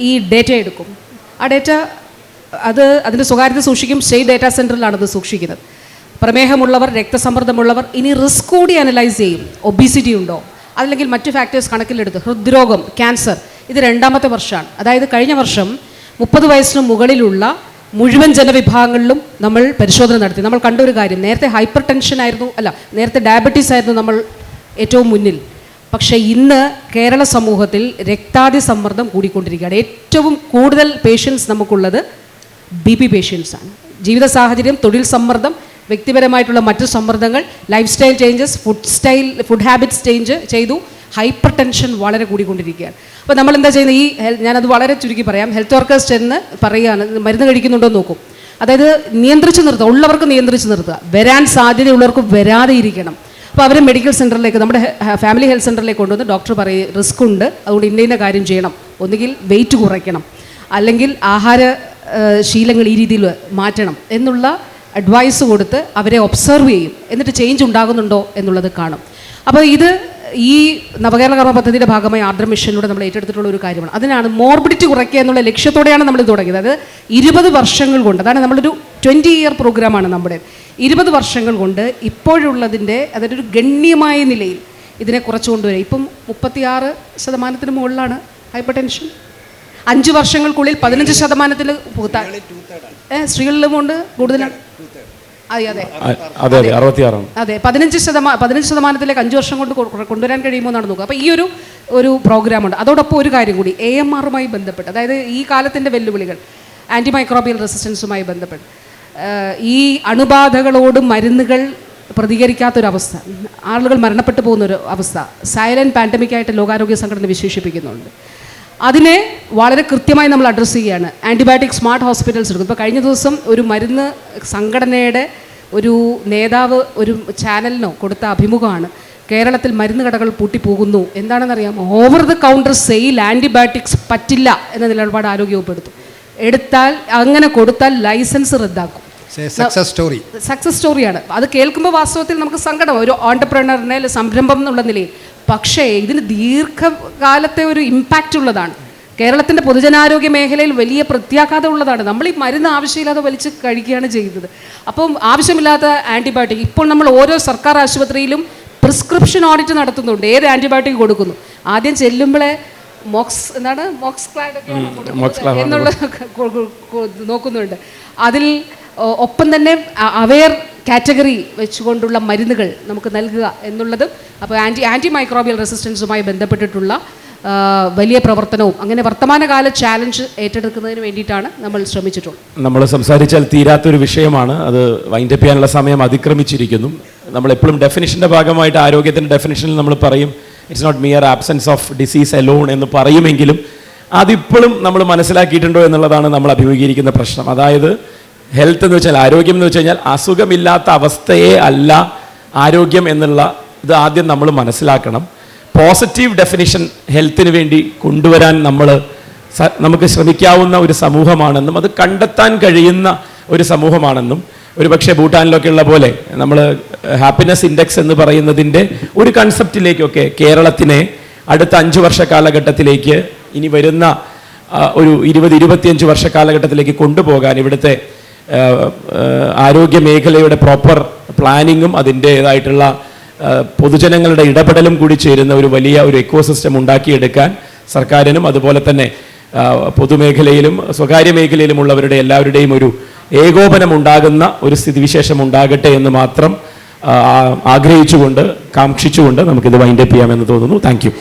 ഈ ഡേറ്റ എടുക്കും. ആ ഡേറ്റ അതിൻ്റെ സ്വകാര്യത സൂക്ഷിക്കും. സ്റ്റേറ്റ് ഡേറ്റാ സെൻറ്ററിലാണ് അത് സൂക്ഷിക്കുന്നത്. പ്രമേഹമുള്ളവർ, രക്തസമ്മർദ്ദമുള്ളവർ, ഇനി റിസ്ക് കൂടി അനലൈസ് ചെയ്യും. ഒബീസിറ്റി ഉണ്ടോ, അല്ലെങ്കിൽ മറ്റ് ഫാക്ടേഴ്സ് കണക്കിലെടുത്ത് ഹൃദ്രോഗം, ക്യാൻസർ, ഇത് 2ാമത്തെ വർഷമാണ്. അതായത് കഴിഞ്ഞ വർഷം 30 വയസ്സിന് മുകളിലുള്ള മുഴുവൻ ജനവിഭാഗങ്ങളിലും നമ്മൾ പരിശോധന നടത്തി. നമ്മൾ കണ്ട ഒരു കാര്യം, നേരത്തെ ഹൈപ്പർ ടെൻഷൻ ആയിരുന്നു, നേരത്തെ ഡയബറ്റീസ് ആയിരുന്നു നമ്മൾ ഏറ്റവും മുന്നിൽ. പക്ഷേ ഇന്ന് കേരള സമൂഹത്തിൽ രക്താതി സമ്മർദ്ദം കൂടിക്കൊണ്ടിരിക്കുകയാണ്. ഏറ്റവും കൂടുതൽ പേഷ്യൻസ് നമുക്കുള്ളത് BP പേഷ്യൻസാണ്. ജീവിത സാഹചര്യം, തൊഴിൽ സമ്മർദ്ദം, വ്യക്തിപരമായിട്ടുള്ള മറ്റു സമ്മർദ്ദങ്ങൾ, life style changes, food habits change ചെയ്തു, ഹൈപ്പർ ടെൻഷൻ വളരെ കൂടിക്കൊണ്ടിരിക്കുകയാണ്. അപ്പോൾ നമ്മൾ എന്താ ചെയ്യുന്നത്, ഞാനത് വളരെ ചുരുക്കി പറയാം. ഹെൽത്ത് വർക്കേഴ്സ് ചെന്ന് പറയുകയാണ്, മരുന്ന് കഴിക്കുന്നുണ്ടോ എന്ന് നോക്കും. അതായത് നിയന്ത്രിച്ച് നിർത്തുക, ഉള്ളവർക്ക് നിയന്ത്രിച്ച് നിർത്തുക, വരാൻ സാധ്യതയുള്ളവർക്ക് വരാതെ ഇരിക്കണം. അപ്പോൾ അവർ മെഡിക്കൽ സെൻറ്ററിലേക്ക്, നമ്മുടെ ഫാമിലി ഹെൽത്ത് സെൻറ്ററിലേക്ക് കൊണ്ടുവന്ന് ഡോക്ടർ പറയും റിസ്ക് ഉണ്ട്, അതുകൊണ്ട് ഇന്ന കാര്യം ചെയ്യണം, ഒന്നുകിൽ വെയിറ്റ് കുറയ്ക്കണം, അല്ലെങ്കിൽ ആഹാര ശീലങ്ങൾ ഈ രീതിയിൽ മാറ്റണം എന്നുള്ള അഡ്വൈസ് കൊടുത്ത് അവരെ ഒബ്സർവ് ചെയ്യും. എന്നിട്ട് ചേഞ്ച് ഉണ്ടാകുന്നുണ്ടോ എന്നുള്ളത് കാണും. അപ്പോൾ ഇത് ഈ നവകേരള കർമ്മ പദ്ധതിയുടെ ഭാഗമായി ആർദ്ര മിഷനിലൂടെ നമ്മൾ ഏറ്റെടുത്തിട്ടുള്ള ഒരു കാര്യമാണ്. അതിനാണ് മോർബിഡിറ്റി കുറയ്ക്കുക എന്നുള്ള ലക്ഷ്യത്തോടെയാണ് നമ്മൾ തുടങ്ങിയത്. അത് 20 വർഷങ്ങൾ കൊണ്ട്, അതാണ് നമ്മളൊരു 20 ഇയർ പ്രോഗ്രാമാണ് നമ്മുടെ. 20 വർഷങ്ങൾ കൊണ്ട് ഇപ്പോഴുള്ളതിൻ്റെ അതൊരു ഗണ്യമായ നിലയിൽ ഇതിനെ കുറച്ച് കൊണ്ടുവരിക. ഇപ്പം 36% മുകളിലാണ് ഹൈപ്പർ ടെൻഷൻ. 5 വർഷങ്ങൾക്കുള്ളിൽ 15% സ്ത്രീകളിലും കൊണ്ട് കൂടുതലാണ്. അതെ 15%, 5 വർഷം കൊണ്ട് കൊണ്ടുവരാൻ കഴിയുമോ എന്നാണ് നോക്കുക. അപ്പോൾ ഈ ഒരു പ്രോഗ്രാമുണ്ട്. അതോടൊപ്പം ഒരു കാര്യം കൂടി, AMR-മായി ബന്ധപ്പെട്ട്, അതായത് ഈ കാലത്തിൻ്റെ വെല്ലുവിളികൾ, ആൻറ്റിമൈക്രോബിയൽ റെസിസ്റ്റൻസുമായി ബന്ധപ്പെട്ട്, ഈ അണുബാധകളോട് മരുന്നുകൾ പ്രതികരിക്കാത്തൊരവസ്ഥ, ആളുകൾ മരണപ്പെട്ടു പോകുന്നൊരു അവസ്ഥ, സൈലൻറ്റ് പാൻഡമിക്കായിട്ട് ലോകാരോഗ്യ സംഘടന വിശേഷിപ്പിക്കുന്നുണ്ട്. അതിനെ വളരെ കൃത്യമായി നമ്മൾ അഡ്രസ്സ് ചെയ്യുകയാണ്. ആൻറ്റിബയോട്ടിക് സ്മാർട്ട് ഹോസ്പിറ്റൽസ് എടുക്കും. ഇപ്പോൾ കഴിഞ്ഞ ദിവസം ഒരു മരുന്ന് സംഘടനയുടെ ഒരു നേതാവ് ഒരു ചാനലിനോ കൊടുത്ത അഭിമുഖമാണ്, കേരളത്തിൽ മരുന്ന് കടകൾ പൂട്ടിപ്പോകുന്നു. എന്താണെന്നറിയാമോ? Over the counter sale antibiotics പറ്റില്ല എന്ന നിലപാട് ആരോഗ്യവകുപ്പ് എടുത്തു. എടുത്താൽ അങ്ങനെ കൊടുത്താൽ ലൈസൻസ് റദ്ദാക്കും. സക്സസ് സ്റ്റോറിയാണ്. അത് കേൾക്കുമ്പോൾ വാസ്തവത്തിൽ നമുക്ക് സങ്കടം, ഒരു ഓൺടർപ്രണറിനെ സംരംഭം എന്നുള്ള നിലയിൽ. പക്ഷേ ഇതിന് ദീർഘകാലത്തെ ഒരു ഇമ്പാക്റ്റ് ഉള്ളതാണ്. കേരളത്തിൻ്റെ പൊതുജനാരോഗ്യ മേഖലയിൽ വലിയ പ്രത്യാഘാതം ഉള്ളതാണ്. നമ്മൾ ഈ മരുന്ന് ആവശ്യമില്ലാതെ വലിച്ച് കഴിക്കുകയാണ് ചെയ്യുന്നത്. അപ്പം ആവശ്യമില്ലാത്ത ആൻറ്റിബയോട്ടിക് ഇപ്പോൾ നമ്മൾ ഓരോ സർക്കാർ ആശുപത്രിയിലും പ്രിസ്ക്രിപ്ഷൻ ഓഡിറ്റ് നടത്തുന്നുണ്ട്. ഏത് ആൻറ്റിബയോട്ടിക് കൊടുക്കുന്നു, ആദ്യം ചെല്ലുമ്പോഴേ മോക്സ് എന്നുള്ള നോക്കുന്നുണ്ട്. അതിൽ ഒപ്പം തന്നെ അവെയർ കാറ്റഗറി വെച്ചുകൊണ്ടുള്ള മരുന്നുകൾ നമുക്ക് നൽകുക എന്നുള്ളതും. അപ്പോൾ ആൻറ്റി മൈക്രോബിയൽ റെസിസ്റ്റൻസുമായി ബന്ധപ്പെട്ടിട്ടുള്ള വലിയ പ്രവർത്തനവും അങ്ങനെ വർത്തമാനകാല ചാലഞ്ച് ഏറ്റെടുക്കുന്നതിന് വേണ്ടിയിട്ടാണ് നമ്മൾ ശ്രമിച്ചിട്ടുള്ളത്. നമ്മൾ സംസാരിച്ചാൽ തീരാത്തൊരു വിഷയമാണ്. അത് വൈൻഡപ്പ് ചെയ്യാനുള്ള സമയം അതിക്രമിച്ചിരിക്കുന്നു. നമ്മളെപ്പോഴും ഡെഫിനിഷൻ്റെ ഭാഗമായിട്ട് ആരോഗ്യത്തിൻ്റെ ഡെഫിനിഷനിൽ നമ്മൾ പറയും it's not mere absence of disease alone എന്ന് പറയുമെങ്കിലും അതിപ്പോഴും നമ്മൾ മനസ്സിലാക്കിയിട്ടുണ്ടോ എന്നുള്ളതാണ് നമ്മൾ അഭിമുഖീകരിക്കുന്ന പ്രശ്നം. അതായത് ഹെൽത്ത് എന്ന് വെച്ചാൽ, ആരോഗ്യം എന്ന് വെച്ച് കഴിഞ്ഞാൽ അസുഖമില്ലാത്ത അവസ്ഥയെ അല്ല ആരോഗ്യം എന്നുള്ള ഇത് ആദ്യം നമ്മൾ മനസ്സിലാക്കണം. പോസിറ്റീവ് ഡെഫിനിഷൻ ഹെൽത്തിന് വേണ്ടി കൊണ്ടുവരാൻ നമുക്ക് ശ്രമിക്കാവുന്ന ഒരു സമൂഹമാണെന്നും അത് കണ്ടെത്താൻ കഴിയുന്ന ഒരു സമൂഹമാണെന്നും, ഒരു പക്ഷേ ഭൂട്ടാനിലൊക്കെ ഉള്ള പോലെ നമ്മൾ ഹാപ്പിനെസ് ഇൻഡെക്സ് എന്ന് പറയുന്നതിൻ്റെ ഒരു കൺസെപ്റ്റിലേക്കൊക്കെ കേരളത്തിനെ അടുത്ത 5 വർഷ കാലഘട്ടത്തിലേക്ക്, ഇനി വരുന്ന ഒരു 20-25 വർഷ കാലഘട്ടത്തിലേക്ക് കൊണ്ടുപോകാൻ ഇവിടുത്തെ ആരോഗ്യ മേഖലയുടെ പ്രോപ്പർ പ്ലാനിങ്ങും അതിൻ്റേതായിട്ടുള്ള പൊതുജനങ്ങളുടെ ഇടപെടലും കൂടി ചേരുന്ന ഒരു വലിയ ഒരു എക്കോസിസ്റ്റം ഉണ്ടാക്കിയെടുക്കാൻ സർക്കാരിനും അതുപോലെ തന്നെ പൊതുമേഖലയിലും സ്വകാര്യ മേഖലയിലുമുള്ളവരുടെ എല്ലാവരുടെയും ഒരു ഏകോപനം ഉണ്ടാകുന്ന ഒരു സ്ഥിതിവിശേഷം ഉണ്ടാകട്ടെ എന്ന് മാത്രം ആഗ്രഹിച്ചുകൊണ്ട് കാക്ഷിച്ചുകൊണ്ട് നമുക്കിത് വൈൻഡപ്പ് ചെയ്യാമെന്ന് തോന്നുന്നു. Thank you.